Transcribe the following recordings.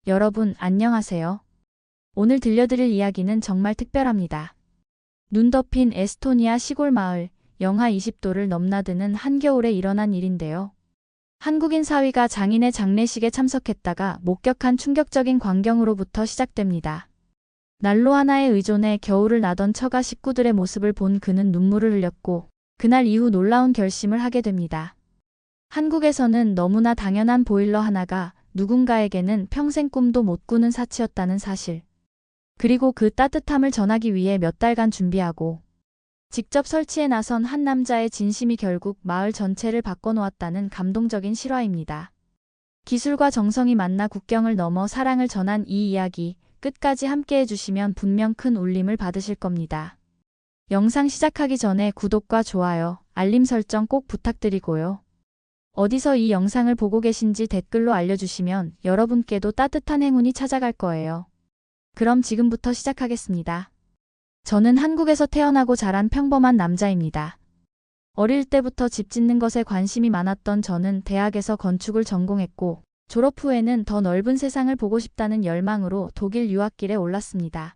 여러분, 안녕하세요. 오늘 들려드릴 이야기는 정말 특별합니다. 눈 덮인 에스토니아 시골 마을, 영하 20도를 넘나드는 한겨울에 일어난 일인데요. 한국인 사위가 장인의 장례식에 참석했다가 목격한 충격적인 광경으로부터 시작됩니다. 난로 하나에 의존해 겨울을 나던 처가 식구들의 모습을 본 그는 눈물을 흘렸고, 그날 이후 놀라운 결심을 하게 됩니다. 한국에서는 너무나 당연한 보일러 하나가 누군가에게는 평생 꿈도 못 꾸는 사치였다는 사실. 그리고 그 따뜻함을 전하기 위해 몇 달간 준비하고 직접 설치에 나선 한 남자의 진심이 결국 마을 전체를 바꿔놓았다는 감동적인 실화입니다. 기술과 정성이 만나 국경을 넘어 사랑을 전한 이 이야기, 끝까지 함께 해주시면 분명 큰 울림을 받으실 겁니다. 영상 시작하기 전에 구독과 좋아요, 알림 설정 꼭 부탁드리고요. 어디서 이 영상을 보고 계신지 댓글로 알려주시면 여러분께도 따뜻한 행운이 찾아갈 거예요. 그럼 지금부터 시작하겠습니다. 저는 한국에서 태어나고 자란 평범한 남자입니다. 어릴 때부터 집 짓는 것에 관심이 많았던 저는 대학에서 건축을 전공했고, 졸업 후에는 더 넓은 세상을 보고 싶다는 열망으로 독일 유학길에 올랐습니다.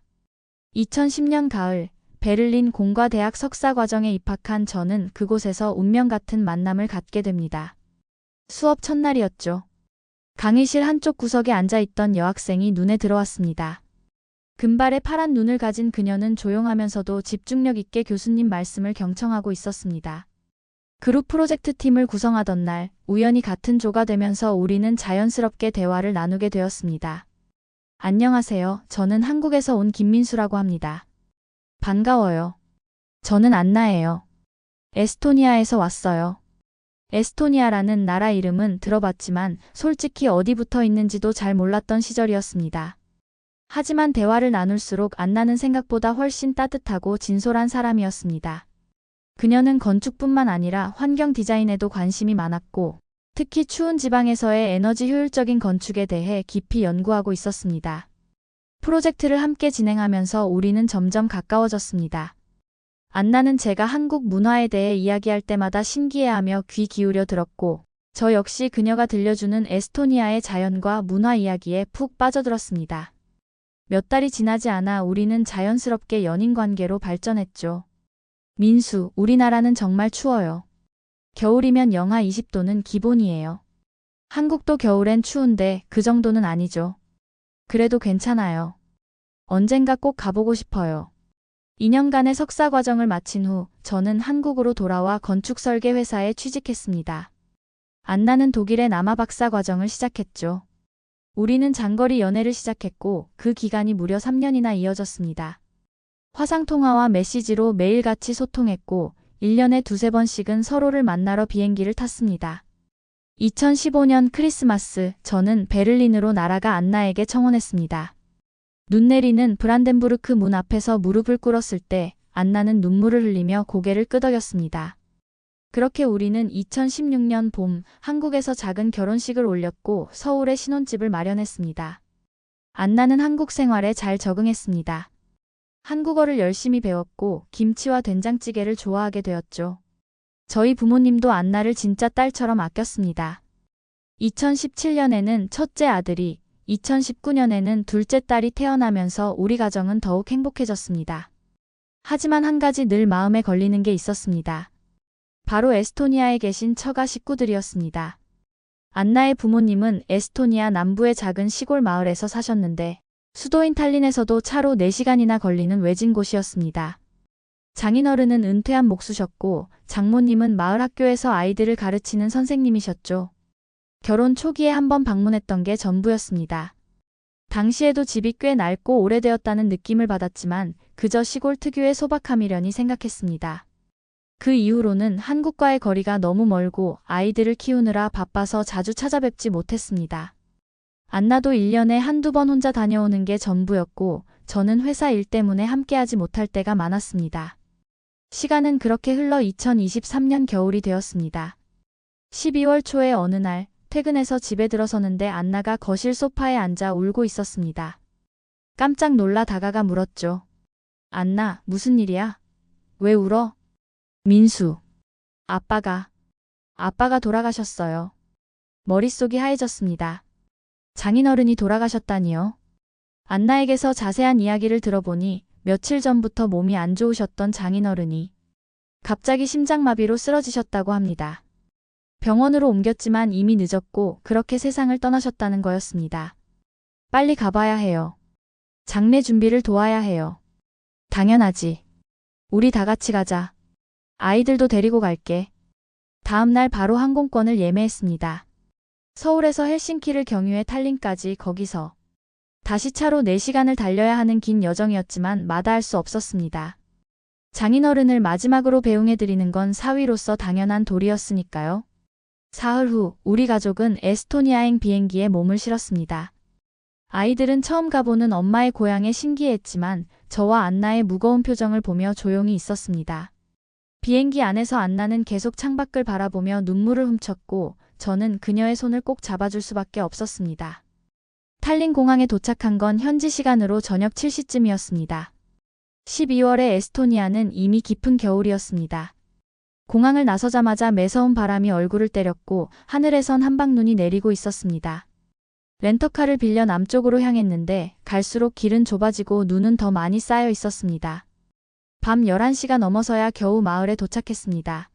2010년 가을, 베를린 공과대학 석사과정에 입학한 저는 그곳에서 운명 같은 만남을 갖게 됩니다. 수업 첫날이었죠. 강의실 한쪽 구석에 앉아있던 여학생이 눈에 들어왔습니다. 금발의 파란 눈을 가진 그녀는 조용하면서도 집중력 있게 교수님 말씀을 경청하고 있었습니다. 그룹 프로젝트 팀을 구성하던 날, 우연히 같은 조가 되면서 우리는 자연스럽게 대화를 나누게 되었습니다. 안녕하세요. 저는 한국에서 온 김민수라고 합니다. 반가워요. 저는 안나예요. 에스토니아에서 왔어요. 에스토니아라는 나라 이름은 들어봤지만 솔직히 어디 붙어 있는지도 잘 몰랐던 시절이었습니다. 하지만 대화를 나눌수록 안나는 생각보다 훨씬 따뜻하고 진솔한 사람이었습니다. 그녀는 건축뿐만 아니라 환경 디자인에도 관심이 많았고, 특히 추운 지방에서의 에너지 효율적인 건축에 대해 깊이 연구하고 있었습니다. 프로젝트를 함께 진행하면서 우리는 점점 가까워졌습니다. 안나는 제가 한국 문화에 대해 이야기할 때마다 신기해하며 귀 기울여 들었고, 저 역시 그녀가 들려주는 에스토니아의 자연과 문화 이야기에 푹 빠져들었습니다. 몇 달이 지나지 않아 우리는 자연스럽게 연인 관계로 발전했죠. 민수, 우리나라는 정말 추워요. 겨울이면 영하 20도는 기본이에요. 한국도 겨울엔 추운데 그 정도는 아니죠. 그래도 괜찮아요. 언젠가 꼭 가보고 싶어요. 2년간의 석사 과정을 마친 후 저는 한국으로 돌아와 건축설계 회사에 취직했습니다. 안나는 독일의 남아 박사 과정을 시작했죠. 우리는 장거리 연애를 시작했고 그 기간이 무려 3년이나 이어졌습니다. 화상통화와 메시지로 매일같이 소통했고 1년에 두세 번씩은 서로를 만나러 비행기를 탔습니다. 2015년 크리스마스, 저는 베를린으로 날아가 안나에게 청혼했습니다. 눈 내리는 브란덴부르크 문 앞에서 무릎을 꿇었을 때 안나는 눈물을 흘리며 고개를 끄덕였습니다. 그렇게 우리는 2016년 봄 한국에서 작은 결혼식을 올렸고 서울에 신혼집을 마련했습니다. 안나는 한국 생활에 잘 적응했습니다. 한국어를 열심히 배웠고 김치와 된장찌개를 좋아하게 되었죠. 저희 부모님도 안나를 진짜 딸처럼 아꼈습니다. 2017년에는 첫째 아들이, 2019년에는 둘째 딸이 태어나면서 우리 가정은 더욱 행복해졌습니다. 하지만 한 가지 늘 마음에 걸리는 게 있었습니다. 바로 에스토니아에 계신 처가 식구들이었습니다. 안나의 부모님은 에스토니아 남부의 작은 시골 마을에서 사셨는데 수도인 탈린에서도 차로 4시간이나 걸리는 외진 곳이었습니다. 장인어른은 은퇴한 목수셨고 장모님은 마을 학교에서 아이들을 가르치는 선생님이셨죠. 결혼 초기에 한번 방문했던 게 전부였습니다. 당시에도 집이 꽤 낡고 오래되었다는 느낌을 받았지만 그저 시골 특유의 소박함이려니 생각했습니다. 그 이후로는 한국과의 거리가 너무 멀고 아이들을 키우느라 바빠서 자주 찾아뵙지 못했습니다. 안나도 1년에 한두 번 혼자 다녀오는 게 전부였고 저는 회사 일 때문에 함께하지 못할 때가 많았습니다. 시간은 그렇게 흘러 2023년 겨울이 되었습니다. 12월 초의 어느 날 퇴근해서 집에 들어서는데 안나가 거실 소파에 앉아 울고 있었습니다. 깜짝 놀라 다가가 물었죠. 안나, 무슨 일이야? 왜 울어? 민수. 아빠가 돌아가셨어요. 머릿속이 하얘졌습니다. 장인어른이 돌아가셨다니요? 안나에게서 자세한 이야기를 들어보니 며칠 전부터 몸이 안 좋으셨던 장인어른이 갑자기 심장마비로 쓰러지셨다고 합니다. 병원으로 옮겼지만 이미 늦었고 그렇게 세상을 떠나셨다는 거였습니다. 빨리 가봐야 해요. 장례 준비를 도와야 해요. 당연하지. 우리 다 같이 가자. 아이들도 데리고 갈게. 다음 날 바로 항공권을 예매했습니다. 서울에서 헬싱키를 경유해 탈린까지 거기서 다시 차로 4시간을 달려야 하는 긴 여정이었지만 마다할 수 없었습니다. 장인어른을 마지막으로 배웅해드리는 건 사위로서 당연한 도리였으니까요. 사흘 후 우리 가족은 에스토니아행 비행기에 몸을 실었습니다. 아이들은 처음 가보는 엄마의 고향에 신기했지만 저와 안나의 무거운 표정을 보며 조용히 있었습니다. 비행기 안에서 안나는 계속 창밖을 바라보며 눈물을 훔쳤고 저는 그녀의 손을 꼭 잡아줄 수밖에 없었습니다. 탈린 공항에 도착한 건 현지 시간으로 저녁 7시쯤이었습니다. 12월의 에스토니아는 이미 깊은 겨울이었습니다. 공항을 나서자마자 매서운 바람이 얼굴을 때렸고 하늘에선 한방눈이 내리고 있었습니다. 렌터카를 빌려 남쪽으로 향했는데 갈수록 길은 좁아지고 눈은 더 많이 쌓여 있었습니다. 밤 11시가 넘어서야 겨우 마을에 도착했습니다.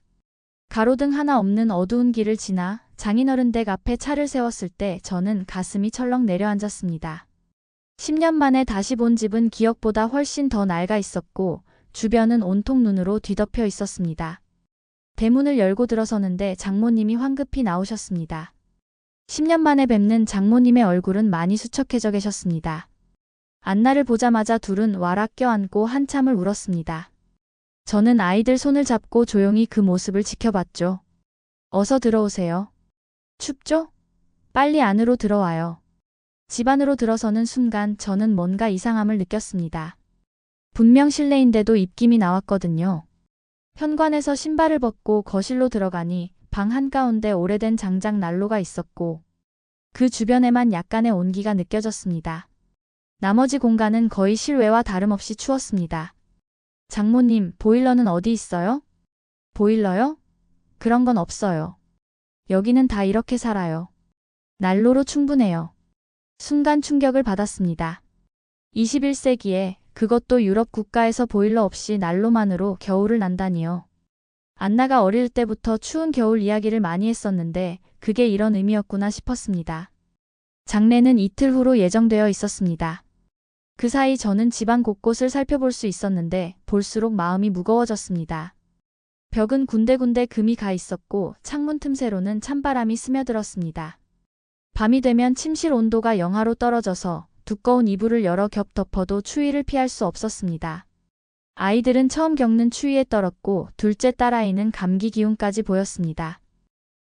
가로등 하나 없는 어두운 길을 지나 장인어른 댁 앞에 차를 세웠을 때 저는 가슴이 철렁 내려앉았습니다. 10년 만에 다시 본 집은 기억보다 훨씬 더 낡아 있었고 주변은 온통 눈으로 뒤덮여 있었습니다. 대문을 열고 들어서는데 장모님이 황급히 나오셨습니다. 10년 만에 뵙는 장모님의 얼굴은 많이 수척해져 계셨습니다. 안나를 보자마자 둘은 와락 껴안고 한참을 울었습니다. 저는 아이들 손을 잡고 조용히 그 모습을 지켜봤죠. 어서 들어오세요. 춥죠? 빨리 안으로 들어와요. 집 안으로 들어서는 순간 저는 뭔가 이상함을 느꼈습니다. 분명 실내인데도 입김이 나왔거든요. 현관에서 신발을 벗고 거실로 들어가니 방 한가운데 오래된 장작 난로가 있었고 그 주변에만 약간의 온기가 느껴졌습니다. 나머지 공간은 거의 실외와 다름없이 추웠습니다. 장모님, 보일러는 어디 있어요? 보일러요? 그런 건 없어요. 여기는 다 이렇게 살아요. 난로로 충분해요. 순간 충격을 받았습니다. 21세기에 그것도 유럽 국가에서 보일러 없이 난로만으로 겨울을 난다니요. 안나가 어릴 때부터 추운 겨울 이야기를 많이 했었는데 그게 이런 의미였구나 싶었습니다. 장례는 이틀 후로 예정되어 있었습니다. 그 사이 저는 집안 곳곳을 살펴볼 수 있었는데 볼수록 마음이 무거워졌습니다. 벽은 군데군데 금이 가 있었고 창문 틈새로는 찬바람이 스며들었습니다. 밤이 되면 침실 온도가 영하로 떨어져서 두꺼운 이불을 여러 겹 덮어도 추위를 피할 수 없었습니다. 아이들은 처음 겪는 추위에 떨었고 둘째 딸아이는 감기 기운까지 보였습니다.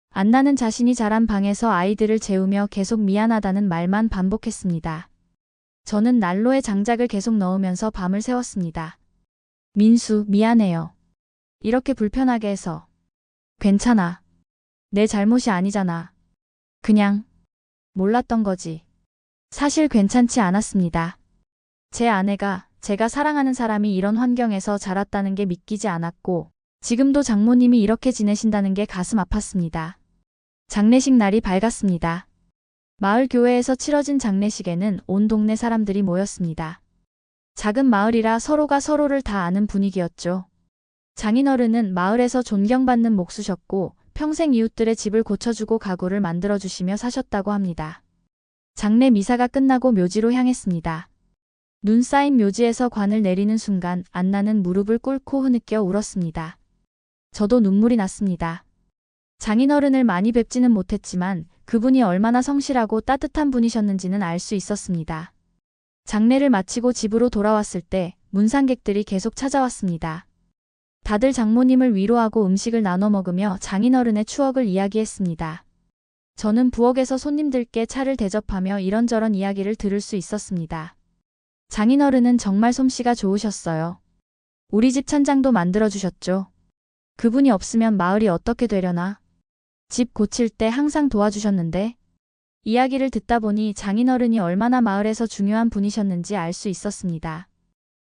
안나는 자신이 자란 방에서 아이들을 재우며 계속 미안하다는 말만 반복했습니다. 저는 난로에 장작을 계속 넣으면서 밤을 새웠습니다. 민수, 미안해요. 이렇게 불편하게 해서. 괜찮아. 내 잘못이 아니잖아. 그냥 몰랐던 거지. 사실 괜찮지 않았습니다. 제 아내가 제가 사랑하는 사람이 이런 환경에서 자랐다는 게 믿기지 않았고 지금도 장모님이 이렇게 지내신다는 게 가슴 아팠습니다. 장례식 날이 밝았습니다. 마을 교회에서 치러진 장례식에는 온 동네 사람들이 모였습니다. 작은 마을이라 서로가 서로를 다 아는 분위기였죠. 장인어른은 마을에서 존경받는 목수셨고 평생 이웃들의 집을 고쳐주고 가구를 만들어주시며 사셨다고 합니다. 장례 미사가 끝나고 묘지로 향했습니다. 눈 쌓인 묘지에서 관을 내리는 순간 안나는 무릎을 꿇고 흐느껴 울었습니다. 저도 눈물이 났습니다. 장인어른을 많이 뵙지는 못했지만 그분이 얼마나 성실하고 따뜻한 분이셨는지는 알 수 있었습니다. 장례를 마치고 집으로 돌아왔을 때 문상객들이 계속 찾아왔습니다. 다들 장모님을 위로하고 음식을 나눠 먹으며 장인어른의 추억을 이야기했습니다. 저는 부엌에서 손님들께 차를 대접하며 이런저런 이야기를 들을 수 있었습니다. 장인어른은 정말 솜씨가 좋으셨어요. 우리 집 찬장도 만들어주셨죠. 그분이 없으면 마을이 어떻게 되려나. 집 고칠 때 항상 도와주셨는데. 이야기를 듣다 보니 장인어른이 얼마나 마을에서 중요한 분이셨는지 알 수 있었습니다.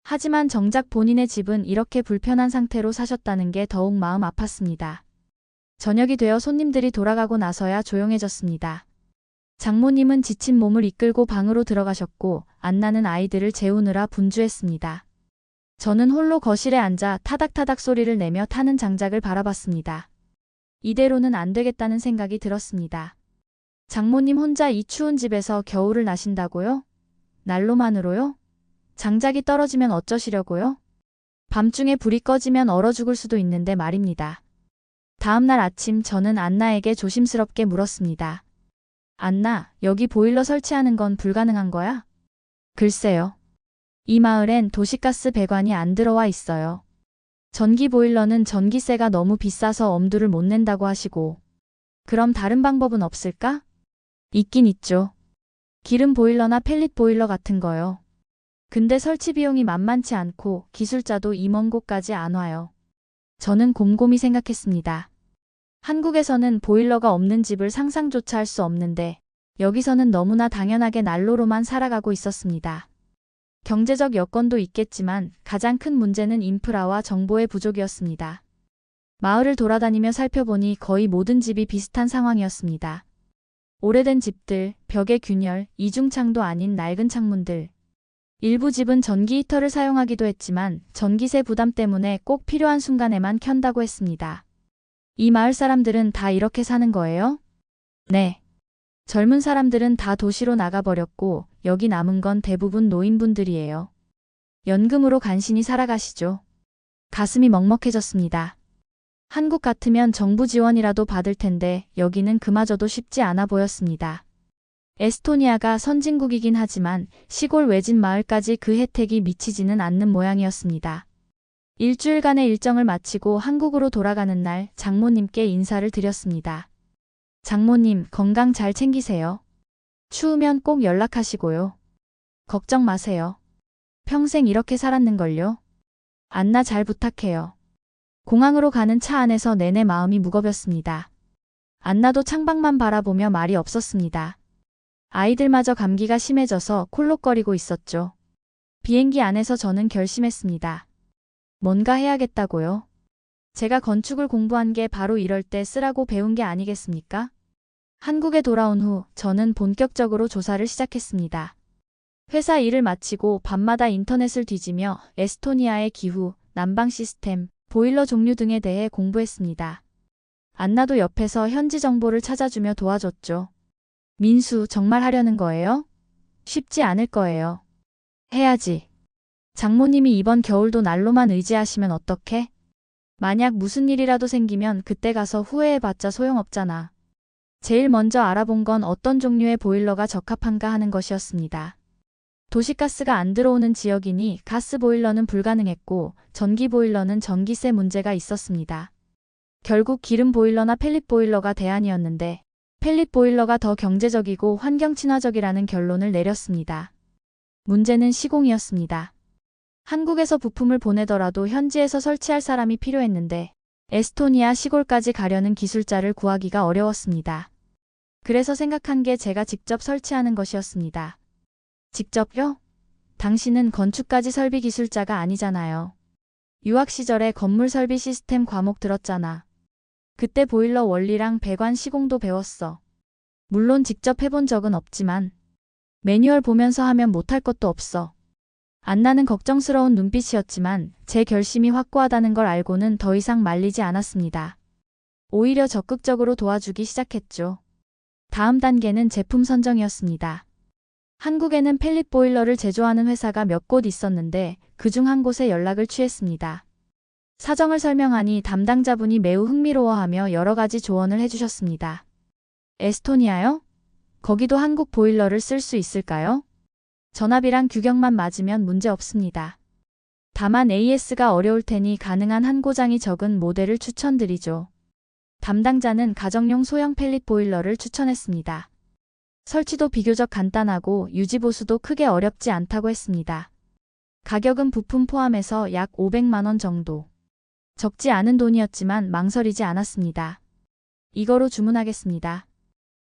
하지만 정작 본인의 집은 이렇게 불편한 상태로 사셨다는 게 더욱 마음 아팠습니다. 저녁이 되어 손님들이 돌아가고 나서야 조용해졌습니다. 장모님은 지친 몸을 이끌고 방으로 들어가셨고 안나는 아이들을 재우느라 분주했습니다. 저는 홀로 거실에 앉아 타닥타닥 소리를 내며 타는 장작을 바라봤습니다. 이대로는 안 되겠다는 생각이 들었습니다. 장모님 혼자 이 추운 집에서 겨울을 나신다고요? 난로만으로요? 장작이 떨어지면 어쩌시려고요? 밤중에 불이 꺼지면 얼어 죽을 수도 있는데 말입니다. 다음날 아침 저는 안나에게 조심스럽게 물었습니다. 안나, 여기 보일러 설치하는 건 불가능한 거야? 글쎄요. 이 마을엔 도시가스 배관이 안 들어와 있어요. 전기 보일러는 전기세가 너무 비싸서 엄두를 못 낸다고 하시고. 그럼 다른 방법은 없을까? 있긴 있죠. 기름 보일러나 펠릿 보일러 같은 거요. 근데 설치 비용이 만만치 않고 기술자도 이 먼 곳까지 안 와요. 저는 곰곰이 생각했습니다. 한국에서는 보일러가 없는 집을 상상조차 할 수 없는데 여기서는 너무나 당연하게 난로로만 살아가고 있었습니다. 경제적 여건도 있겠지만 가장 큰 문제는 인프라와 정보의 부족이었습니다. 마을을 돌아다니며 살펴보니 거의 모든 집이 비슷한 상황이었습니다. 오래된 집들, 벽에 균열, 이중창도 아닌 낡은 창문들. 일부 집은 전기 히터를 사용하기도 했지만 전기세 부담 때문에 꼭 필요한 순간에만 켠다고 했습니다. 이 마을 사람들은 다 이렇게 사는 거예요? 네. 젊은 사람들은 다 도시로 나가버렸고 여기 남은 건 대부분 노인분들이에요. 연금으로 간신히 살아가시죠. 가슴이 먹먹해졌습니다. 한국 같으면 정부 지원이라도 받을 텐데 여기는 그마저도 쉽지 않아 보였습니다. 에스토니아가 선진국이긴 하지만 시골 외진 마을까지 그 혜택이 미치지는 않는 모양이었습니다. 일주일간의 일정을 마치고 한국으로 돌아가는 날 장모님께 인사를 드렸습니다. 장모님, 건강 잘 챙기세요. 추우면 꼭 연락하시고요. 걱정 마세요. 평생 이렇게 살았는걸요. 안나 잘 부탁해요. 공항으로 가는 차 안에서 내내 마음이 무겁였습니다. 안나도 창밖만 바라보며 말이 없었습니다. 아이들마저 감기가 심해져서 콜록거리고 있었죠. 비행기 안에서 저는 결심했습니다. 뭔가 해야겠다고요. 제가 건축을 공부한 게 바로 이럴 때 쓰라고 배운 게 아니겠습니까? 한국에 돌아온 후 저는 본격적으로 조사를 시작했습니다. 회사 일을 마치고 밤마다 인터넷을 뒤지며 에스토니아의 기후, 난방 시스템, 보일러 종류 등에 대해 공부했습니다. 안나도 옆에서 현지 정보를 찾아주며 도와줬죠. 민수, 정말 하려는 거예요? 쉽지 않을 거예요. 해야지. 장모님이 이번 겨울도 난로만 의지하시면 어떡해? 만약 무슨 일이라도 생기면 그때 가서 후회해봤자 소용없잖아. 제일 먼저 알아본 건 어떤 종류의 보일러가 적합한가 하는 것이었습니다. 도시가스가 안 들어오는 지역이니 가스 보일러는 불가능했고 전기 보일러는 전기세 문제가 있었습니다. 결국 기름 보일러나 펠릿 보일러가 대안이었는데 펠릿 보일러가 더 경제적이고 환경 친화적이라는 결론을 내렸습니다. 문제는 시공이었습니다. 한국에서 부품을 보내더라도 현지에서 설치할 사람이 필요했는데 에스토니아 시골까지 가려는 기술자를 구하기가 어려웠습니다. 그래서 생각한 게 제가 직접 설치하는 것이었습니다. 직접요? 당신은 건축까지 설비 기술자가 아니잖아요. 유학 시절에 건물 설비 시스템 과목 들었잖아. 그때 보일러 원리랑 배관 시공도 배웠어. 물론 직접 해본 적은 없지만 매뉴얼 보면서 하면 못할 것도 없어. 안나는 걱정스러운 눈빛이었지만 제 결심이 확고하다는 걸 알고는 더 이상 말리지 않았습니다. 오히려 적극적으로 도와주기 시작했죠. 다음 단계는 제품 선정이었습니다. 한국에는 펠릿 보일러를 제조하는 회사가 몇 곳 있었는데 그중 한 곳에 연락을 취했습니다. 사정을 설명하니 담당자분이 매우 흥미로워하며 여러 가지 조언을 해주셨습니다. 에스토니아요? 거기도 한국 보일러를 쓸 수 있을까요? 전압이랑 규격만 맞으면 문제 없습니다. 다만 AS가 어려울 테니 가능한 한 고장이 적은 모델을 추천드리죠. 담당자는 가정용 소형 펠릿 보일러를 추천했습니다. 설치도 비교적 간단하고 유지보수도 크게 어렵지 않다고 했습니다. 가격은 부품 포함해서 약 500만 원 정도. 적지 않은 돈이었지만 망설이지 않았습니다. 이거로 주문하겠습니다.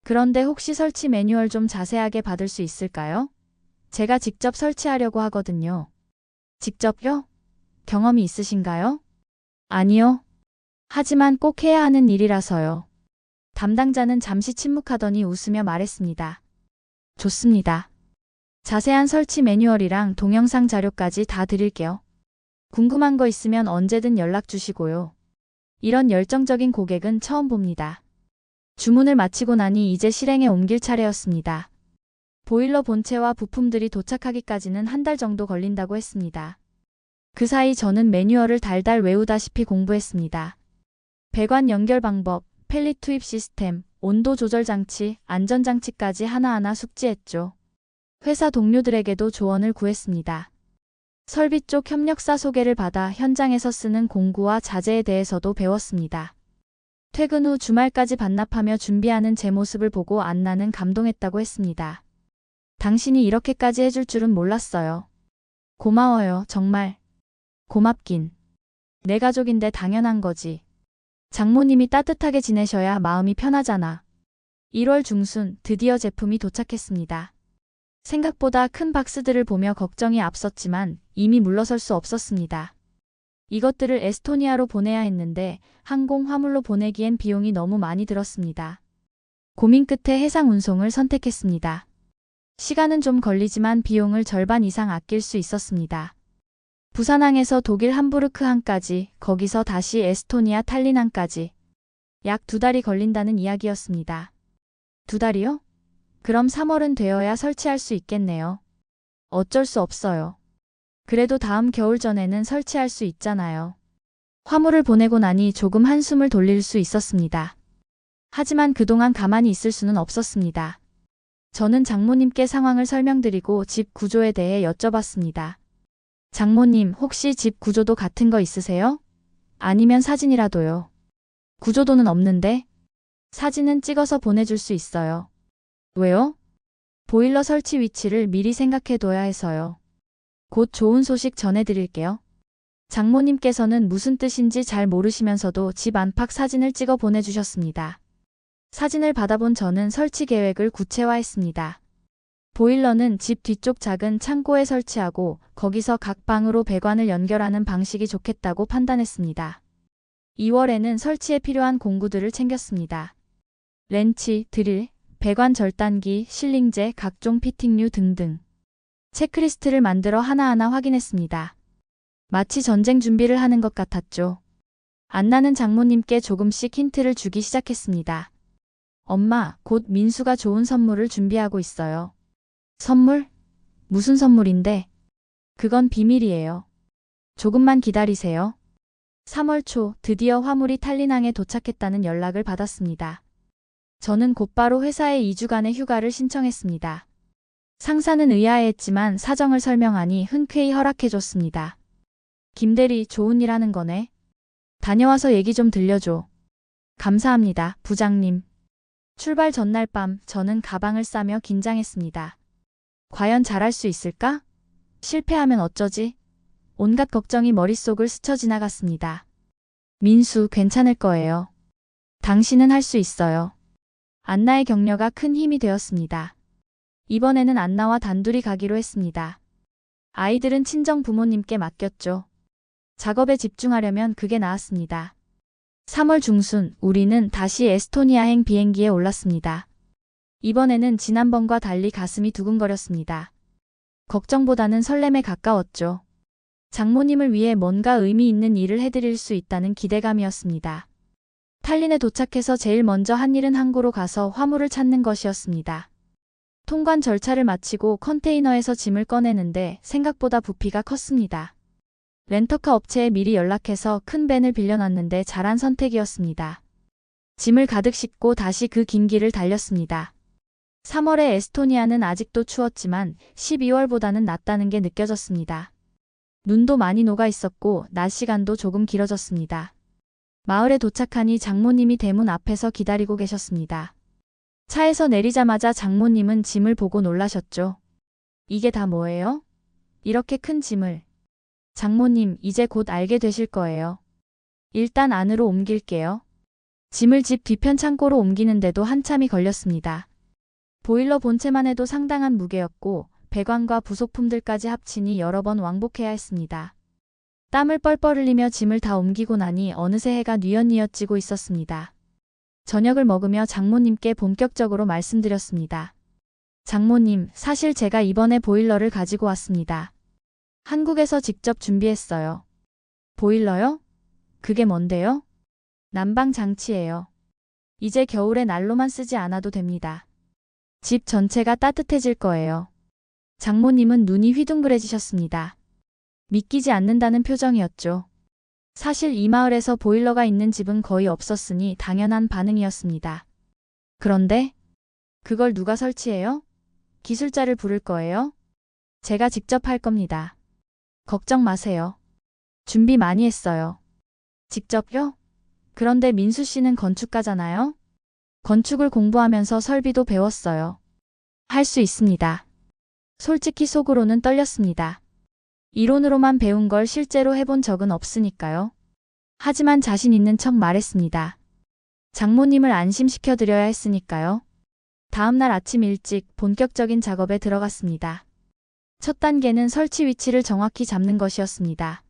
그런데 혹시 설치 매뉴얼 좀 자세하게 받을 수 있을까요? 제가 직접 설치하려고 하거든요. 직접요? 경험이 있으신가요? 아니요. 하지만 꼭 해야 하는 일이라서요. 담당자는 잠시 침묵하더니 웃으며 말했습니다. 좋습니다. 자세한 설치 매뉴얼이랑 동영상 자료까지 다 드릴게요. 궁금한 거 있으면 언제든 연락 주시고요. 이런 열정적인 고객은 처음 봅니다. 주문을 마치고 나니 이제 실행에 옮길 차례였습니다. 보일러 본체와 부품들이 도착하기까지는 한 달 정도 걸린다고 했습니다. 그 사이 저는 매뉴얼을 달달 외우다시피 공부했습니다. 배관 연결 방법, 펠릿 투입 시스템, 온도 조절 장치, 안전장치까지 하나하나 숙지했죠. 회사 동료들에게도 조언을 구했습니다. 설비 쪽 협력사 소개를 받아 현장에서 쓰는 공구와 자재에 대해서도 배웠습니다. 퇴근 후 주말까지 반납하며 준비하는 제 모습을 보고 안나는 감동했다고 했습니다. 당신이 이렇게까지 해줄 줄은 몰랐어요. 고마워요, 정말. 고맙긴. 내 가족인데 당연한 거지. 장모님이 따뜻하게 지내셔야 마음이 편하잖아. 1월 중순 드디어 제품이 도착했습니다. 생각보다 큰 박스들을 보며 걱정이 앞섰지만 이미 물러설 수 없었습니다. 이것들을 에스토니아로 보내야 했는데 항공 화물로 보내기엔 비용이 너무 많이 들었습니다. 고민 끝에 해상 운송을 선택했습니다. 시간은 좀 걸리지만 비용을 절반 이상 아낄 수 있었습니다. 부산항에서 독일 함부르크항까지, 거기서 다시 에스토니아 탈린항까지 약 2달이 걸린다는 이야기였습니다. 2달이요? 그럼 3월은 되어야 설치할 수 있겠네요. 어쩔 수 없어요. 그래도 다음 겨울 전에는 설치할 수 있잖아요. 화물을 보내고 나니 조금 한숨을 돌릴 수 있었습니다. 하지만 그동안 가만히 있을 수는 없었습니다. 저는 장모님께 상황을 설명드리고 집 구조에 대해 여쭤봤습니다. 장모님, 혹시 집 구조도 같은 거 있으세요? 아니면 사진이라도요. 구조도는 없는데? 사진은 찍어서 보내줄 수 있어요. 왜요? 보일러 설치 위치를 미리 생각해둬야 해서요. 곧 좋은 소식 전해드릴게요. 장모님께서는 무슨 뜻인지 잘 모르시면서도 집 안팎 사진을 찍어 보내주셨습니다. 사진을 받아본 저는 설치 계획을 구체화했습니다. 보일러는 집 뒤쪽 작은 창고에 설치하고 거기서 각 방으로 배관을 연결하는 방식이 좋겠다고 판단했습니다. 2월에는 설치에 필요한 공구들을 챙겼습니다. 렌치, 드릴, 배관 절단기, 실링제, 각종 피팅류 등등. 체크리스트를 만들어 하나하나 확인했습니다. 마치 전쟁 준비를 하는 것 같았죠. 안나는 장모님께 조금씩 힌트를 주기 시작했습니다. 엄마, 곧 민수가 좋은 선물을 준비하고 있어요. 선물? 무슨 선물인데? 그건 비밀이에요. 조금만 기다리세요. 3월 초 드디어 화물이 탈린항에 도착했다는 연락을 받았습니다. 저는 곧바로 회사에 2주간의 휴가를 신청했습니다. 상사는 의아해했지만 사정을 설명하니 흔쾌히 허락해줬습니다. 김대리, 좋은 일 하는 거네. 다녀와서 얘기 좀 들려줘. 감사합니다, 부장님. 출발 전날 밤 저는 가방을 싸며 긴장했습니다. 과연 잘할 수 있을까? 실패하면 어쩌지? 온갖 걱정이 머릿속을 스쳐 지나갔습니다. 민수, 괜찮을 거예요. 당신은 할 수 있어요. 안나의 격려가 큰 힘이 되었습니다. 이번에는 안나와 단둘이 가기로 했습니다. 아이들은 친정 부모님께 맡겼죠. 작업에 집중하려면 그게 나았습니다. 3월 중순 우리는 다시 에스토니아행 비행기에 올랐습니다. 이번에는 지난번과 달리 가슴이 두근거렸습니다. 걱정보다는 설렘에 가까웠죠. 장모님을 위해 뭔가 의미 있는 일을 해드릴 수 있다는 기대감이었습니다. 탈린에 도착해서 제일 먼저 한 일은 항구로 가서 화물을 찾는 것이었습니다. 통관 절차를 마치고 컨테이너에서 짐을 꺼내는데 생각보다 부피가 컸습니다. 렌터카 업체에 미리 연락해서 큰 밴을 빌려놨는데 잘한 선택이었습니다. 짐을 가득 싣고 다시 그 긴 길을 달렸습니다. 3월의 에스토니아는 아직도 추웠지만 12월보다는 낫다는 게 느껴졌습니다. 눈도 많이 녹아 있었고 낮 시간도 조금 길어졌습니다. 마을에 도착하니 장모님이 대문 앞에서 기다리고 계셨습니다. 차에서 내리자마자 장모님은 짐을 보고 놀라셨죠. 이게 다 뭐예요? 이렇게 큰 짐을. 장모님, 이제 곧 알게 되실 거예요. 일단 안으로 옮길게요. 짐을 집 뒤편 창고로 옮기는데도 한참이 걸렸습니다. 보일러 본체만 해도 상당한 무게였고 배관과 부속품들까지 합치니 여러 번 왕복해야 했습니다. 땀을 뻘뻘 흘리며 짐을 다 옮기고 나니 어느새 해가 뉘엿뉘엿 지고 있었습니다. 저녁을 먹으며 장모님께 본격적으로 말씀드렸습니다. 장모님, 사실 제가 이번에 보일러를 가지고 왔습니다. 한국에서 직접 준비했어요. 보일러요? 그게 뭔데요? 난방 장치예요. 이제 겨울에 난로만 쓰지 않아도 됩니다. 집 전체가 따뜻해질 거예요. 장모님은 눈이 휘둥그레지셨습니다. 믿기지 않는다는 표정이었죠. 사실 이 마을에서 보일러가 있는 집은 거의 없었으니 당연한 반응이었습니다. 그런데 그걸 누가 설치해요? 기술자를 부를 거예요? 제가 직접 할 겁니다. 걱정 마세요. 준비 많이 했어요. 직접요? 그런데 민수 씨는 건축가잖아요? 건축을 공부하면서 설비도 배웠어요. 할 수 있습니다. 솔직히 속으로는 떨렸습니다. 이론으로만 배운 걸 실제로 해본 적은 없으니까요. 하지만 자신 있는 척 말했습니다. 장모님을 안심시켜드려야 했으니까요. 다음 날 아침 일찍 본격적인 작업에 들어갔습니다. 첫 단계는 설치 위치를 정확히 잡는 것이었습니다.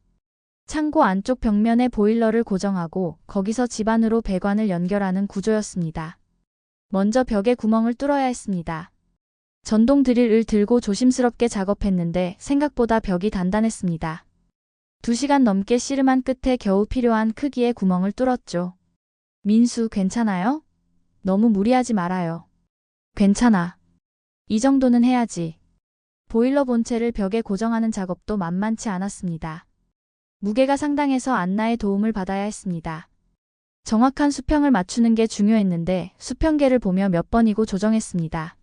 창고 안쪽 벽면에 보일러를 고정하고 거기서 집 안으로 배관을 연결하는 구조였습니다. 먼저 벽에 구멍을 뚫어야 했습니다. 전동 드릴을 들고 조심스럽게 작업했는데 생각보다 벽이 단단했습니다. 2시간 넘게 씨름한 끝에 겨우 필요한 크기의 구멍을 뚫었죠. 민수, 괜찮아요? 너무 무리하지 말아요. 괜찮아. 이 정도는 해야지. 보일러 본체를 벽에 고정하는 작업도 만만치 않았습니다. 무게가 상당해서 안나의 도움을 받아야 했습니다. 정확한 수평을 맞추는 게 중요했는데 수평계를 보며 몇 번이고 조정했습니다.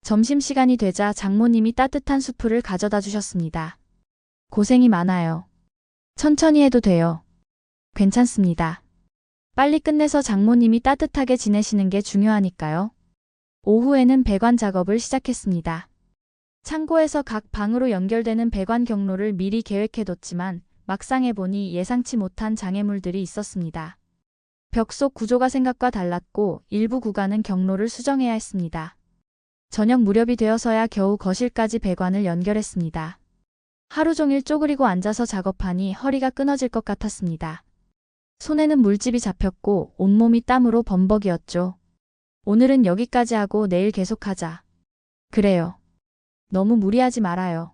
점심시간이 되자 장모님이 따뜻한 수프를 가져다 주셨습니다. 고생이 많아요. 천천히 해도 돼요. 괜찮습니다. 빨리 끝내서 장모님이 따뜻하게 지내시는 게 중요하니까요. 오후에는 배관 작업을 시작했습니다. 창고에서 각 방으로 연결되는 배관 경로를 미리 계획해뒀지만 막상 해보니 예상치 못한 장애물들이 있었습니다. 벽 속 구조가 생각과 달랐고 일부 구간은 경로를 수정해야 했습니다. 저녁 무렵이 되어서야 겨우 거실까지 배관을 연결했습니다. 하루 종일 쪼그리고 앉아서 작업하니 허리가 끊어질 것 같았습니다. 손에는 물집이 잡혔고 온몸이 땀으로 범벅이었죠. 오늘은 여기까지 하고 내일 계속하자. 그래요. 너무 무리하지 말아요.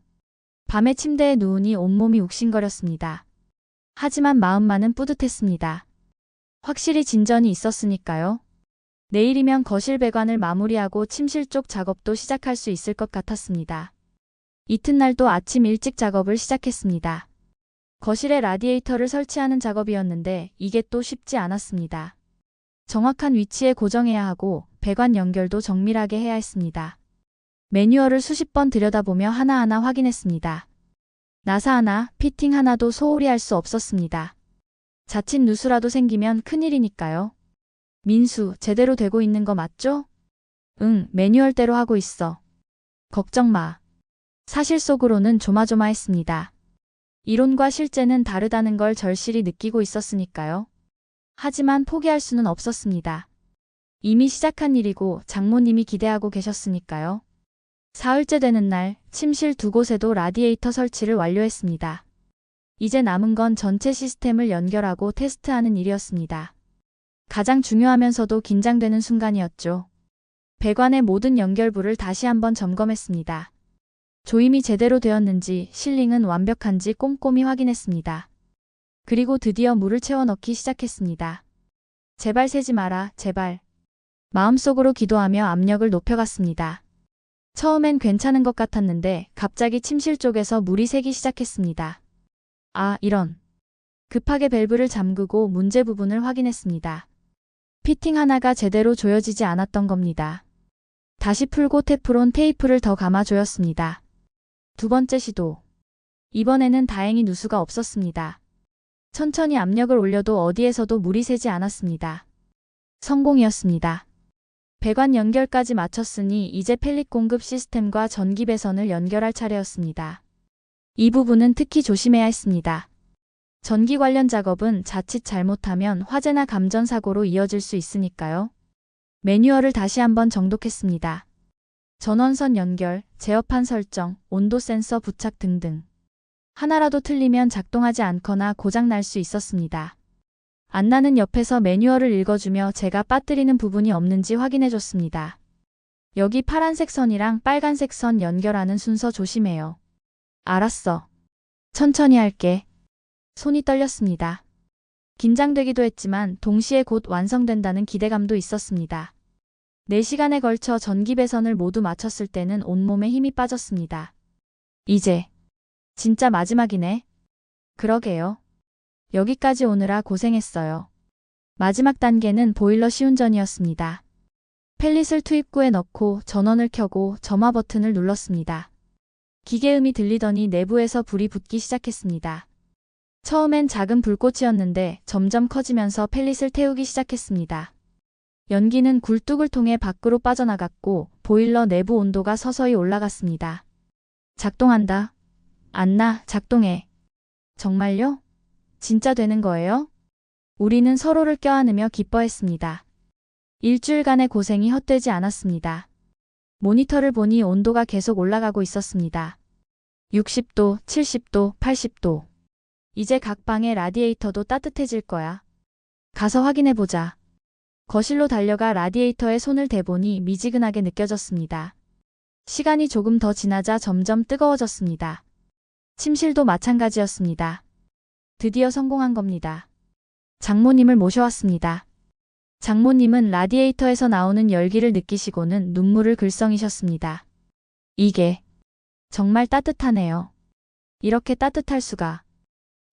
밤에 침대에 누우니 온몸이 욱신거렸습니다. 하지만 마음만은 뿌듯했습니다. 확실히 진전이 있었으니까요. 내일이면 거실 배관을 마무리하고 침실 쪽 작업도 시작할 수 있을 것 같았습니다. 이튿날도 아침 일찍 작업을 시작했습니다. 거실에 라디에이터를 설치하는 작업이었는데 이게 또 쉽지 않았습니다. 정확한 위치에 고정해야 하고 배관 연결도 정밀하게 해야 했습니다. 매뉴얼을 수십 번 들여다보며 하나하나 확인했습니다. 나사 하나, 피팅 하나도 소홀히 할 수 없었습니다. 자칫 누수라도 생기면 큰일이니까요. 민수, 제대로 되고 있는 거 맞죠? 응, 매뉴얼대로 하고 있어. 걱정 마. 사실 속으로는 조마조마했습니다. 이론과 실제는 다르다는 걸 절실히 느끼고 있었으니까요. 하지만 포기할 수는 없었습니다. 이미 시작한 일이고 장모님이 기대하고 계셨으니까요. 사흘째 되는 날, 침실 2곳에도 라디에이터 설치를 완료했습니다. 이제 남은 건 전체 시스템을 연결하고 테스트하는 일이었습니다. 가장 중요하면서도 긴장되는 순간이었죠. 배관의 모든 연결부를 다시 한번 점검했습니다. 조임이 제대로 되었는지, 실링은 완벽한지 꼼꼼히 확인했습니다. 그리고 드디어 물을 채워 넣기 시작했습니다. 제발 새지 마라, 제발. 마음속으로 기도하며 압력을 높여갔습니다. 처음엔 괜찮은 것 같았는데 갑자기 침실 쪽에서 물이 새기 시작했습니다. 아, 이런. 급하게 밸브를 잠그고 문제 부분을 확인했습니다. 피팅 하나가 제대로 조여지지 않았던 겁니다. 다시 풀고 테프론 테이프를 더 감아 조였습니다. 2번째 시도. 이번에는 다행히 누수가 없었습니다. 천천히 압력을 올려도 어디에서도 물이 새지 않았습니다. 성공이었습니다. 배관 연결까지 마쳤으니 이제 펠릿 공급 시스템과 전기 배선을 연결할 차례였습니다. 이 부분은 특히 조심해야 했습니다. 전기 관련 작업은 자칫 잘못하면 화재나 감전 사고로 이어질 수 있으니까요. 매뉴얼을 다시 한번 정독했습니다. 전원선 연결, 제어판 설정, 온도 센서 부착 등등. 하나라도 틀리면 작동하지 않거나 고장 날 수 있었습니다. 안나는 옆에서 매뉴얼을 읽어주며 제가 빠뜨리는 부분이 없는지 확인해줬습니다. 여기 파란색 선이랑 빨간색 선 연결하는 순서 조심해요. 알았어. 천천히 할게. 손이 떨렸습니다. 긴장되기도 했지만 동시에 곧 완성된다는 기대감도 있었습니다. 4시간에 걸쳐 전기 배선을 모두 마쳤을 때는 온몸에 힘이 빠졌습니다. 이제 진짜 마지막이네. 그러게요. 여기까지 오느라 고생했어요. 마지막 단계는 보일러 시운전이었습니다. 펠릿을 투입구에 넣고 전원을 켜고 점화 버튼을 눌렀습니다. 기계음이 들리더니 내부에서 불이 붙기 시작했습니다. 처음엔 작은 불꽃이었는데 점점 커지면서 펠릿을 태우기 시작했습니다. 연기는 굴뚝을 통해 밖으로 빠져나갔고 보일러 내부 온도가 서서히 올라갔습니다. 작동한다. 안나, 작동해. 정말요? 진짜 되는 거예요? 우리는 서로를 껴안으며 기뻐했습니다. 일주일간의 고생이 헛되지 않았습니다. 모니터를 보니 온도가 계속 올라가고 있었습니다. 60도, 70도, 80도. 이제 각 방의 라디에이터도 따뜻해질 거야. 가서 확인해보자. 거실로 달려가 라디에이터에 손을 대보니 미지근하게 느껴졌습니다. 시간이 조금 더 지나자 점점 뜨거워졌습니다. 침실도 마찬가지였습니다. 드디어 성공한 겁니다. 장모님을 모셔왔습니다. 장모님은 라디에이터에서 나오는 열기를 느끼시고는 눈물을 글썽이셨습니다. 이게 정말 따뜻하네요. 이렇게 따뜻할 수가.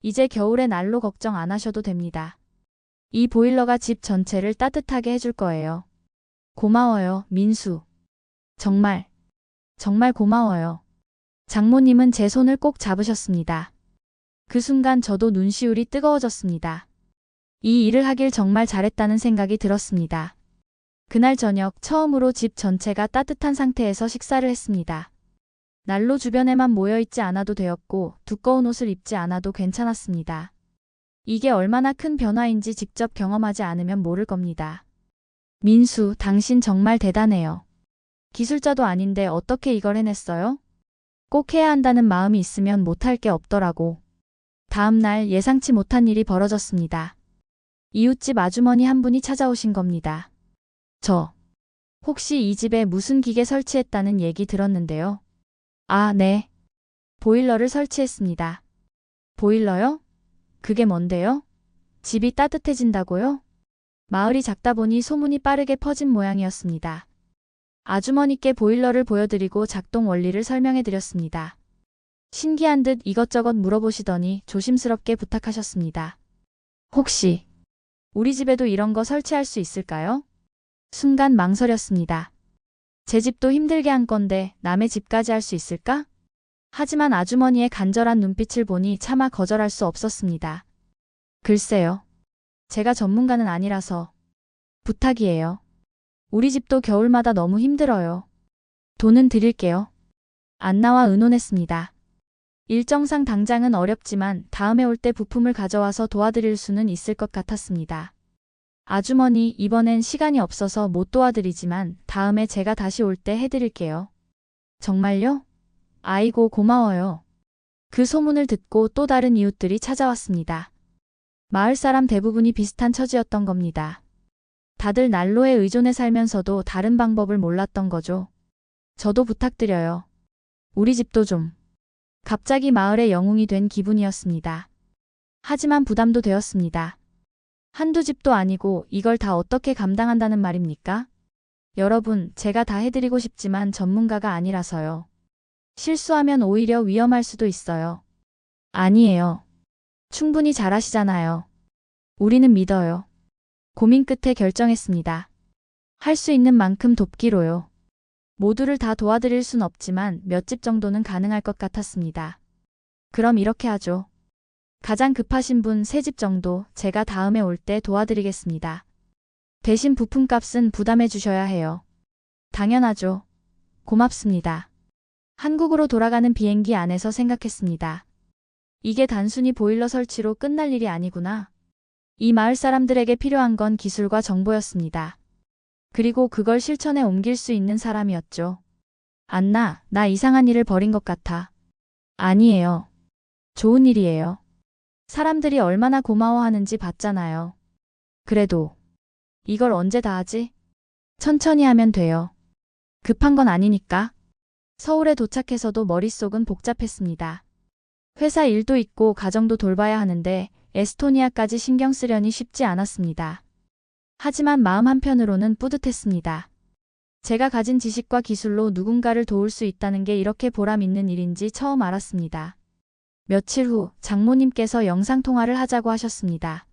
이제 겨울에 난로 걱정 안 하셔도 됩니다. 이 보일러가 집 전체를 따뜻하게 해줄 거예요. 고마워요, 민수. 정말 고마워요. 장모님은 제 손을 꼭 잡으셨습니다. 그 순간 저도 눈시울이 뜨거워졌습니다. 이 일을 하길 정말 잘했다는 생각이 들었습니다. 그날 저녁 처음으로 집 전체가 따뜻한 상태에서 식사를 했습니다. 난로 주변에만 모여있지 않아도 되었고 두꺼운 옷을 입지 않아도 괜찮았습니다. 이게 얼마나 큰 변화인지 직접 경험하지 않으면 모를 겁니다. 민수, 당신 정말 대단해요. 기술자도 아닌데 어떻게 이걸 해냈어요? 꼭 해야 한다는 마음이 있으면 못할 게 없더라고. 다음 날 예상치 못한 일이 벌어졌습니다. 이웃집 아주머니 한 분이 찾아오신 겁니다. 저 혹시 이 집에 무슨 기계 설치했다는 얘기 들었는데요. 아, 네. 보일러를 설치했습니다. 보일러요? 그게 뭔데요? 집이 따뜻해진다고요? 마을이 작다 보니 소문이 빠르게 퍼진 모양이었습니다. 아주머니께 보일러를 보여드리고 작동 원리를 설명해드렸습니다. 신기한 듯 이것저것 물어보시더니 조심스럽게 부탁하셨습니다. 혹시 우리 집에도 이런 거 설치할 수 있을까요? 순간 망설였습니다. 제 집도 힘들게 한 건데 남의 집까지 할 수 있을까? 하지만 아주머니의 간절한 눈빛을 보니 차마 거절할 수 없었습니다. 글쎄요. 제가 전문가는 아니라서 부탁이에요. 우리 집도 겨울마다 너무 힘들어요. 돈은 드릴게요. 안나와 의논했습니다. 일정상 당장은 어렵지만 다음에 올 때 부품을 가져와서 도와드릴 수는 있을 것 같았습니다. 아주머니, 이번엔 시간이 없어서 못 도와드리지만 다음에 제가 다시 올 때 해드릴게요. 정말요? 아이고, 고마워요. 그 소문을 듣고 또 다른 이웃들이 찾아왔습니다. 마을 사람 대부분이 비슷한 처지였던 겁니다. 다들 난로에 의존해 살면서도 다른 방법을 몰랐던 거죠. 저도 부탁드려요. 우리 집도 좀. 갑자기 마을의 영웅이 된 기분이었습니다. 하지만 부담도 되었습니다. 한두 집도 아니고 이걸 다 어떻게 감당한다는 말입니까? 여러분, 제가 다 해드리고 싶지만 전문가가 아니라서요. 실수하면 오히려 위험할 수도 있어요. 아니에요. 충분히 잘하시잖아요. 우리는 믿어요. 고민 끝에 결정했습니다. 할 수 있는 만큼 돕기로요. 모두를 다 도와드릴 순 없지만 몇 집 정도는 가능할 것 같았습니다. 그럼 이렇게 하죠. 가장 급하신 분 3집 정도 제가 다음에 올 때 도와드리겠습니다. 대신 부품값은 부담해 주셔야 해요. 당연하죠. 고맙습니다. 한국으로 돌아가는 비행기 안에서 생각했습니다. 이게 단순히 보일러 설치로 끝날 일이 아니구나. 이 마을 사람들에게 필요한 건 기술과 정보였습니다. 그리고 그걸 실천에 옮길 수 있는 사람이었죠. 안나, 나 이상한 일을 벌인 것 같아. 아니에요. 좋은 일이에요. 사람들이 얼마나 고마워하는지 봤잖아요. 그래도 이걸 언제 다 하지? 천천히 하면 돼요. 급한 건 아니니까. 서울에 도착해서도 머릿속은 복잡했습니다. 회사 일도 있고 가정도 돌봐야 하는데 에스토니아까지 신경 쓰려니 쉽지 않았습니다. 하지만 마음 한편으로는 뿌듯했습니다. 제가 가진 지식과 기술로 누군가를 도울 수 있다는 게 이렇게 보람 있는 일인지 처음 알았습니다. 며칠 후 장모님께서 영상통화를 하자고 하셨습니다.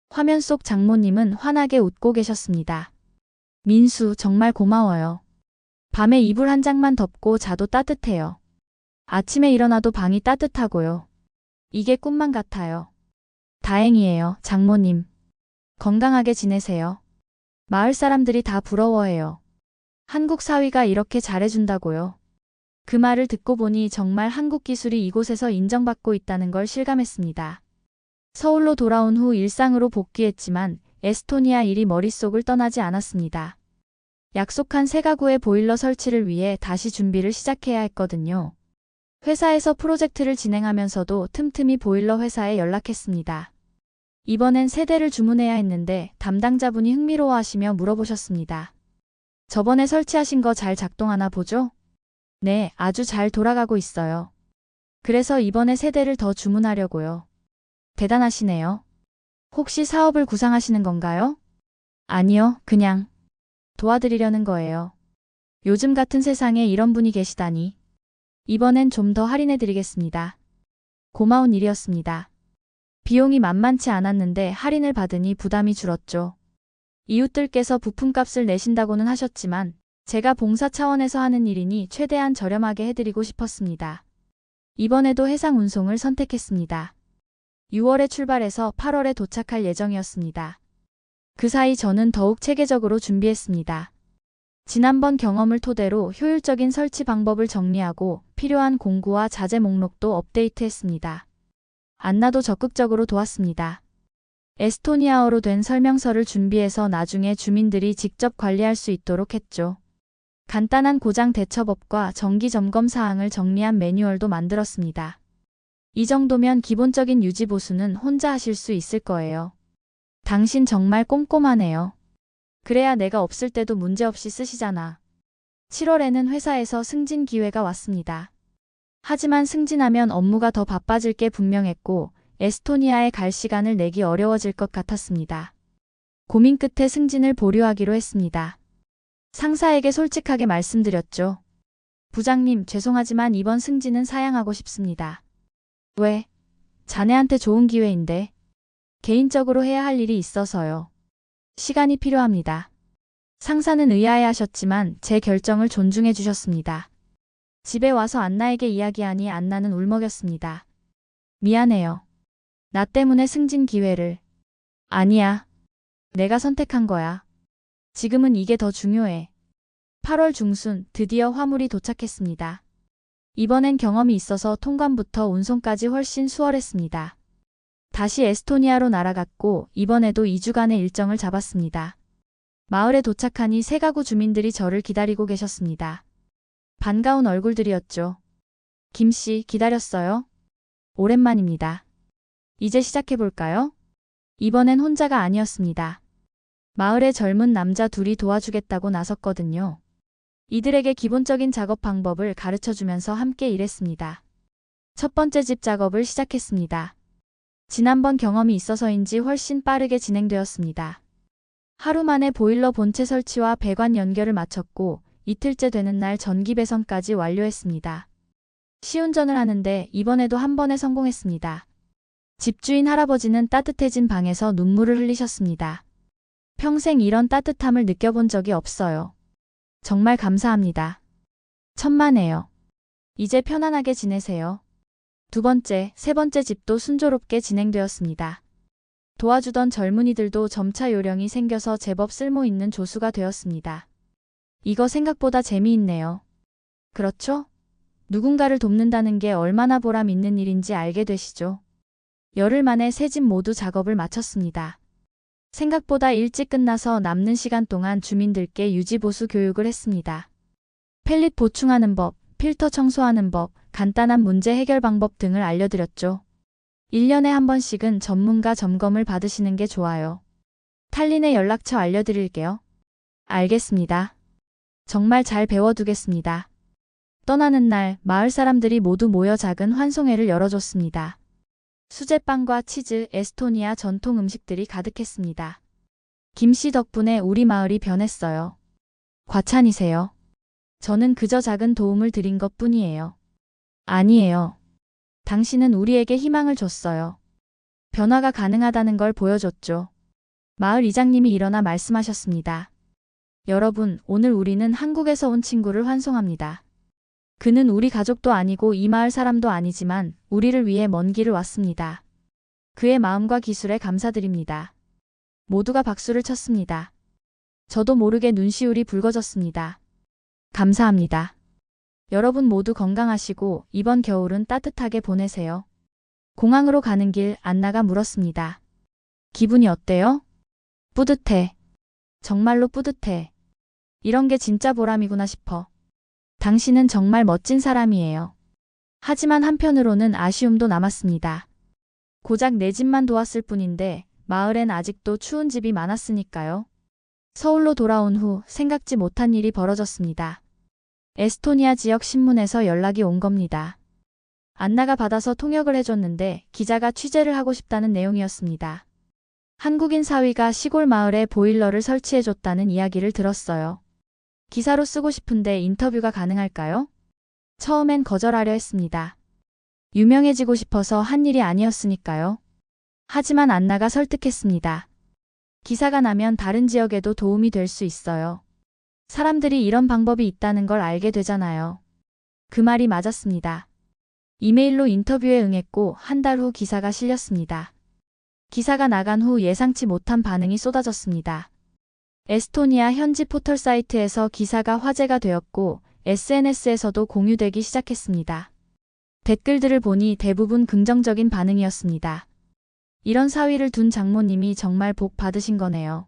화면 속 장모님은 환하게 웃고 계셨습니다. 민수, 정말 고마워요. 밤에 이불 한 장만 덮고 자도 따뜻해요. 아침에 일어나도 방이 따뜻하고요. 이게 꿈만 같아요. 다행이에요, 장모님. 건강하게 지내세요. 마을 사람들이 다 부러워해요. 한국 사위가 이렇게 잘해준다고요. 그 말을 듣고 보니 정말 한국 기술이 이곳에서 인정받고 있다는 걸 실감했습니다. 서울로 돌아온 후 일상으로 복귀했지만 에스토니아 일이 머릿속을 떠나지 않았습니다. 약속한 새 가구의 보일러 설치를 위해 다시 준비를 시작해야 했거든요. 회사에서 프로젝트를 진행하면서도 틈틈이 보일러 회사에 연락했습니다. 이번엔 세대를 주문해야 했는데 담당자분이 흥미로워하시며 물어보셨습니다. 저번에 설치하신 거 잘 작동하나 보죠? 네, 아주 잘 돌아가고 있어요. 그래서 이번에 세대를 더 주문하려고요. 대단하시네요. 혹시 사업을 구상하시는 건가요? 아니요, 그냥 도와드리려는 거예요. 요즘 같은 세상에 이런 분이 계시다니. 이번엔 좀 더 할인해드리겠습니다. 고마운 일이었습니다. 비용이 만만치 않았는데 할인을 받으니 부담이 줄었죠. 이웃들께서 부품값을 내신다고는 하셨지만 제가 봉사 차원에서 하는 일이니 최대한 저렴하게 해드리고 싶었습니다. 이번에도 해상 운송을 선택했습니다. 6월에 출발해서 8월에 도착할 예정이었습니다. 그 사이 저는 더욱 체계적으로 준비했습니다. 지난번 경험을 토대로 효율적인 설치 방법을 정리하고 필요한 공구와 자재 목록도 업데이트했습니다. 안나도 적극적으로 도왔습니다. 에스토니아어로 된 설명서를 준비해서 나중에 주민들이 직접 관리할 수 있도록 했죠. 간단한 고장 대처법과 정기 점검 사항을 정리한 매뉴얼도 만들었습니다. 이 정도면 기본적인 유지 보수는 혼자 하실 수 있을 거예요. 당신 정말 꼼꼼하네요. 그래야 내가 없을 때도 문제없이 쓰시잖아. 7월에는 회사에서 승진 기회가 왔습니다. 하지만 승진하면 업무가 더 바빠질 게 분명했고 에스토니아에 갈 시간을 내기 어려워질 것 같았습니다. 고민 끝에 승진을 보류하기로 했습니다. 상사에게 솔직하게 말씀드렸죠. 부장님, 죄송하지만 이번 승진은 사양하고 싶습니다. 왜? 자네한테 좋은 기회인데. 개인적으로 해야 할 일이 있어서요. 시간이 필요합니다. 상사는 의아해하셨지만 제 결정을 존중해 주셨습니다. 집에 와서 안나에게 이야기하니 안나는 울먹였습니다. 미안해요. 나 때문에 승진 기회를. 아니야. 내가 선택한 거야. 지금은 이게 더 중요해. 8월 중순 드디어 화물이 도착했습니다. 이번엔 경험이 있어서 통관부터 운송까지 훨씬 수월했습니다. 다시 에스토니아로 날아갔고 이번에도 2주간의 일정을 잡았습니다. 마을에 도착하니 새 가구 주민들이 저를 기다리고 계셨습니다. 반가운 얼굴들이었죠. 김씨, 기다렸어요? 오랜만입니다. 이제 시작해볼까요? 이번엔 혼자가 아니었습니다. 마을의 젊은 남자 둘이 도와주겠다고 나섰거든요. 이들에게 기본적인 작업 방법을 가르쳐주면서 함께 일했습니다. 첫 번째 집 작업을 시작했습니다. 지난번 경험이 있어서인지 훨씬 빠르게 진행되었습니다. 하루 만에 보일러 본체 설치와 배관 연결을 마쳤고 이틀째 되는 날 전기 배선까지 완료했습니다. 시운전을 하는데 이번에도 한 번에 성공했습니다. 집주인 할아버지는 따뜻해진 방에서 눈물을 흘리셨습니다. 평생 이런 따뜻함을 느껴본 적이 없어요. 정말 감사합니다. 천만에요. 이제 편안하게 지내세요. 두 번째, 세 번째 집도 순조롭게 진행되었습니다. 도와주던 젊은이들도 점차 요령이 생겨서 제법 쓸모 있는 조수가 되었습니다. 이거 생각보다 재미있네요. 그렇죠? 누군가를 돕는다는 게 얼마나 보람 있는 일인지 알게 되시죠? 열흘 만에 세 집 모두 작업을 마쳤습니다. 생각보다 일찍 끝나서 남는 시간 동안 주민들께 유지보수 교육을 했습니다. 펠릿 보충하는 법, 필터 청소하는 법, 간단한 문제 해결 방법 등을 알려드렸죠. 1년에 한 번씩은 전문가 점검을 받으시는 게 좋아요. 탈린의 연락처 알려드릴게요. 알겠습니다. 정말 잘 배워두겠습니다. 떠나는 날 마을 사람들이 모두 모여 작은 환송회를 열어줬습니다. 수제빵과 치즈, 에스토니아 전통 음식들이 가득했습니다. 김씨 덕분에 우리 마을이 변했어요. 과찬이세요. 저는 그저 작은 도움을 드린 것 뿐이에요. 아니에요. 당신은 우리에게 희망을 줬어요. 변화가 가능하다는 걸 보여줬죠. 마을 이장님이 일어나 말씀하셨습니다. 여러분, 오늘 우리는 한국에서 온 친구를 환송합니다. 그는 우리 가족도 아니고 이 마을 사람도 아니지만 우리를 위해 먼 길을 왔습니다. 그의 마음과 기술에 감사드립니다. 모두가 박수를 쳤습니다. 저도 모르게 눈시울이 붉어졌습니다. 감사합니다. 여러분 모두 건강하시고 이번 겨울은 따뜻하게 보내세요. 공항으로 가는 길 안나가 물었습니다. 기분이 어때요? 뿌듯해. 정말로 뿌듯해. 이런 게 진짜 보람이구나 싶어. 당신은 정말 멋진 사람이에요. 하지만 한편으로는 아쉬움도 남았습니다. 고작 내 집만 도왔을 뿐인데 마을엔 아직도 추운 집이 많았으니까요. 서울로 돌아온 후 생각지 못한 일이 벌어졌습니다. 에스토니아 지역 신문에서 연락이 온 겁니다. 안나가 받아서 통역을 해줬는데 기자가 취재를 하고 싶다는 내용이었습니다. 한국인 사위가 시골 마을에 보일러를 설치해줬다는 이야기를 들었어요. 기사로 쓰고 싶은데 인터뷰가 가능할까요? 처음엔 거절하려 했습니다. 유명해지고 싶어서 한 일이 아니었으니까요. 하지만 안나가 설득했습니다. 기사가 나면 다른 지역에도 도움이 될 수 있어요. 사람들이 이런 방법이 있다는 걸 알게 되잖아요. 그 말이 맞았습니다. 이메일로 인터뷰에 응했고 한 달 후 기사가 실렸습니다. 기사가 나간 후 예상치 못한 반응이 쏟아졌습니다. 에스토니아 현지 포털 사이트에서 기사가 화제가 되었고 SNS에서도 공유되기 시작했습니다. 댓글들을 보니 대부분 긍정적인 반응이었습니다. 이런 사위를 둔 장모님이 정말 복 받으신 거네요.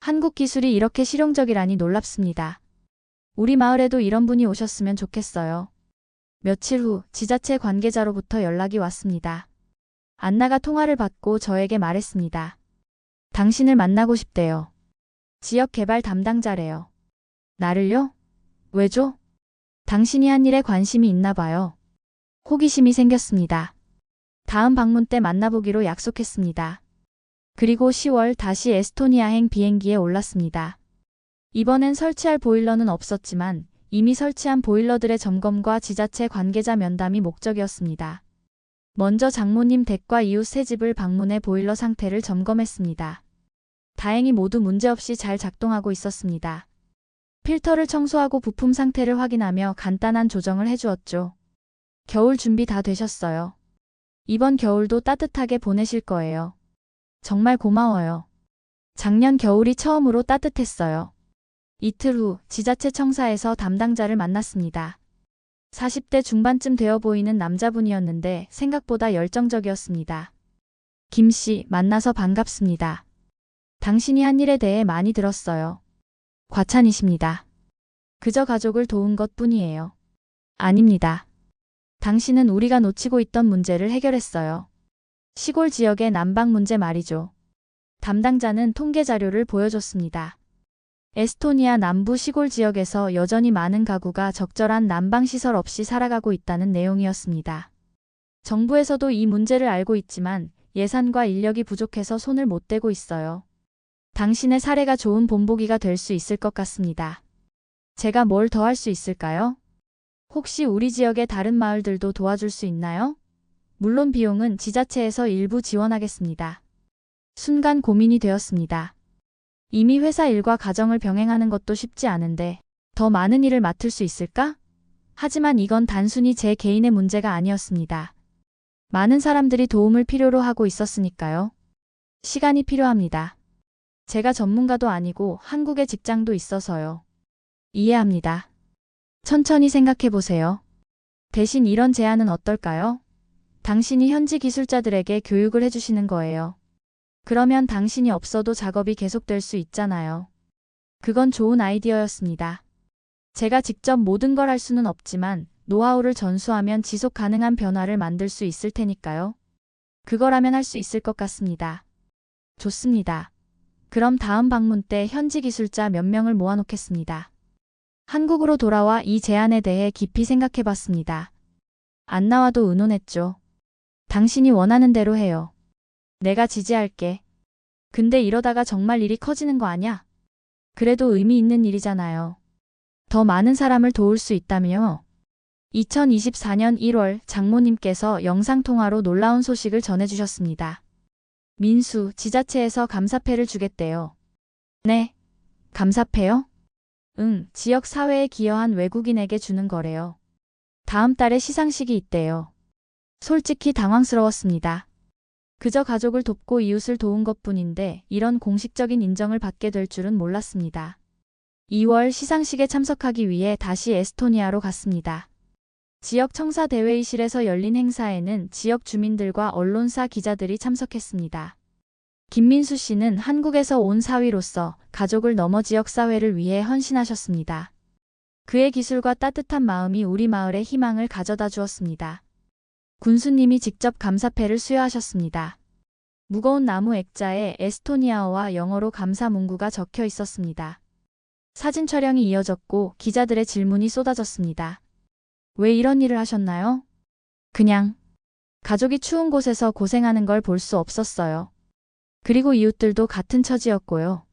한국 기술이 이렇게 실용적이라니 놀랍습니다. 우리 마을에도 이런 분이 오셨으면 좋겠어요. 며칠 후 지자체 관계자로부터 연락이 왔습니다. 안나가 통화를 받고 저에게 말했습니다. 당신을 만나고 싶대요. 지역 개발 담당자래요. 나를요? 왜죠? 당신이 한 일에 관심이 있나 봐요. 호기심이 생겼습니다. 다음 방문 때 만나보기로 약속했습니다. 그리고 10월 다시 에스토니아행 비행기에 올랐습니다. 이번엔 설치할 보일러는 없었지만 이미 설치한 보일러들의 점검과 지자체 관계자 면담이 목적이었습니다. 먼저 장모님 댁과 이웃 새 집을 방문해 보일러 상태를 점검했습니다. 다행히 모두 문제없이 잘 작동하고 있었습니다. 필터를 청소하고 부품 상태를 확인하며 간단한 조정을 해주었죠. 겨울 준비 다 되셨어요. 이번 겨울도 따뜻하게 보내실 거예요. 정말 고마워요. 작년 겨울이 처음으로 따뜻했어요. 이틀 후 지자체 청사에서 담당자를 만났습니다. 40대 중반쯤 되어 보이는 남자분이었는데 생각보다 열정적이었습니다. 김 씨, 만나서 반갑습니다. 당신이 한 일에 대해 많이 들었어요. 과찬이십니다. 그저 가족을 도운 것뿐이에요. 아닙니다. 당신은 우리가 놓치고 있던 문제를 해결했어요. 시골 지역의 난방 문제 말이죠. 담당자는 통계 자료를 보여줬습니다. 에스토니아 남부 시골 지역에서 여전히 많은 가구가 적절한 난방시설 없이 살아가고 있다는 내용이었습니다. 정부에서도 이 문제를 알고 있지만 예산과 인력이 부족해서 손을 못 대고 있어요. 당신의 사례가 좋은 본보기가 될 수 있을 것 같습니다. 제가 뭘 더 할 수 있을까요? 혹시 우리 지역의 다른 마을들도 도와줄 수 있나요? 물론 비용은 지자체에서 일부 지원하겠습니다. 순간 고민이 되었습니다. 이미 회사 일과 가정을 병행하는 것도 쉽지 않은데 더 많은 일을 맡을 수 있을까? 하지만 이건 단순히 제 개인의 문제가 아니었습니다. 많은 사람들이 도움을 필요로 하고 있었으니까요. 시간이 필요합니다. 제가 전문가도 아니고 한국에 직장도 있어서요. 이해합니다. 천천히 생각해 보세요. 대신 이런 제안은 어떨까요? 당신이 현지 기술자들에게 교육을 해주시는 거예요. 그러면 당신이 없어도 작업이 계속될 수 있잖아요. 그건 좋은 아이디어였습니다. 제가 직접 모든 걸 할 수는 없지만 노하우를 전수하면 지속 가능한 변화를 만들 수 있을 테니까요. 그거라면 할 수 있을 것 같습니다. 좋습니다. 그럼 다음 방문 때 현지 기술자 몇 명을 모아놓겠습니다. 한국으로 돌아와 이 제안에 대해 깊이 생각해봤습니다. 안 나와도 의논했죠. 당신이 원하는 대로 해요. 내가 지지할게. 근데 이러다가 정말 일이 커지는 거 아냐? 그래도 의미 있는 일이잖아요. 더 많은 사람을 도울 수 있다며. 2024년 1월 장모님께서 영상통화로 놀라운 소식을 전해주셨습니다. 민수, 지자체에서 감사패를 주겠대요. 네. 감사패요? 응, 지역 사회에 기여한 외국인에게 주는 거래요. 다음 달에 시상식이 있대요. 솔직히 당황스러웠습니다. 그저 가족을 돕고 이웃을 도운 것뿐인데 이런 공식적인 인정을 받게 될 줄은 몰랐습니다. 2월 시상식에 참석하기 위해 다시 에스토니아로 갔습니다. 지역 청사 대회의실에서 열린 행사에는 지역 주민들과 언론사 기자들이 참석했습니다. 김민수 씨는 한국에서 온 사위로서 가족을 넘어 지역 사회를 위해 헌신하셨습니다. 그의 기술과 따뜻한 마음이 우리 마을에 희망을 가져다 주었습니다. 군수님이 직접 감사패를 수여하셨습니다. 무거운 나무 액자에 에스토니아어와 영어로 감사 문구가 적혀 있었습니다. 사진 촬영이 이어졌고 기자들의 질문이 쏟아졌습니다. 왜 이런 일을 하셨나요? 그냥 가족이 추운 곳에서 고생하는 걸 볼 수 없었어요. 그리고 이웃들도 같은 처지였고요.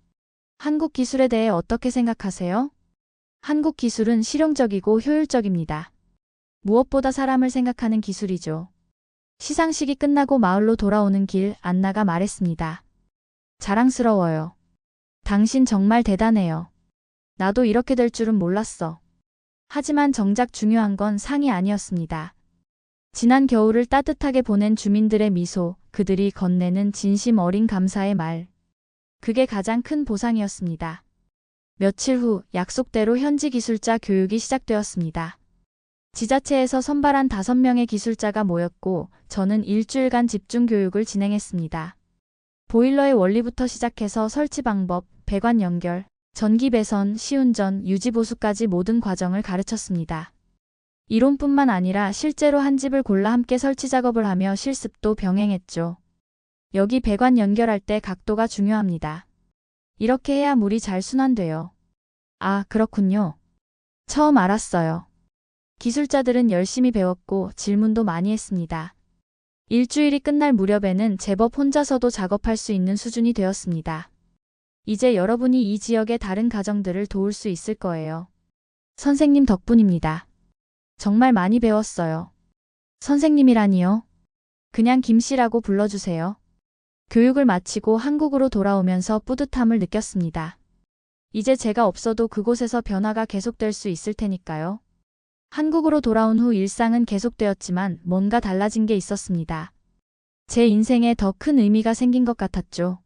한국 기술에 대해 어떻게 생각하세요? 한국 기술은 실용적이고 효율적입니다. 무엇보다 사람을 생각하는 기술이죠. 시상식이 끝나고 마을로 돌아오는 길 안나가 말했습니다. 자랑스러워요. 당신 정말 대단해요. 나도 이렇게 될 줄은 몰랐어. 하지만 정작 중요한 건 상이 아니었습니다. 지난 겨울을 따뜻하게 보낸 주민들의 미소, 그들이 건네는 진심 어린 감사의 말. 그게 가장 큰 보상이었습니다. 며칠 후 약속대로 현지 기술자 교육이 시작되었습니다. 지자체에서 선발한 5명의 기술자가 모였고 저는 일주일간 집중 교육을 진행했습니다. 보일러의 원리부터 시작해서 설치 방법, 배관 연결, 전기 배선, 시운전, 유지 보수까지 모든 과정을 가르쳤습니다. 이론뿐만 아니라 실제로 한 집을 골라 함께 설치 작업을 하며 실습도 병행했죠. 여기 배관 연결할 때 각도가 중요합니다. 이렇게 해야 물이 잘 순환돼요. 아, 그렇군요. 처음 알았어요. 기술자들은 열심히 배웠고 질문도 많이 했습니다. 일주일이 끝날 무렵에는 제법 혼자서도 작업할 수 있는 수준이 되었습니다. 이제 여러분이 이 지역의 다른 가정들을 도울 수 있을 거예요. 선생님 덕분입니다. 정말 많이 배웠어요. 선생님이라니요? 그냥 김씨라고 불러주세요. 교육을 마치고 한국으로 돌아오면서 뿌듯함을 느꼈습니다. 이제 제가 없어도 그곳에서 변화가 계속될 수 있을 테니까요. 한국으로 돌아온 후 일상은 계속되었지만 뭔가 달라진 게 있었습니다. 제 인생에 더 큰 의미가 생긴 것 같았죠.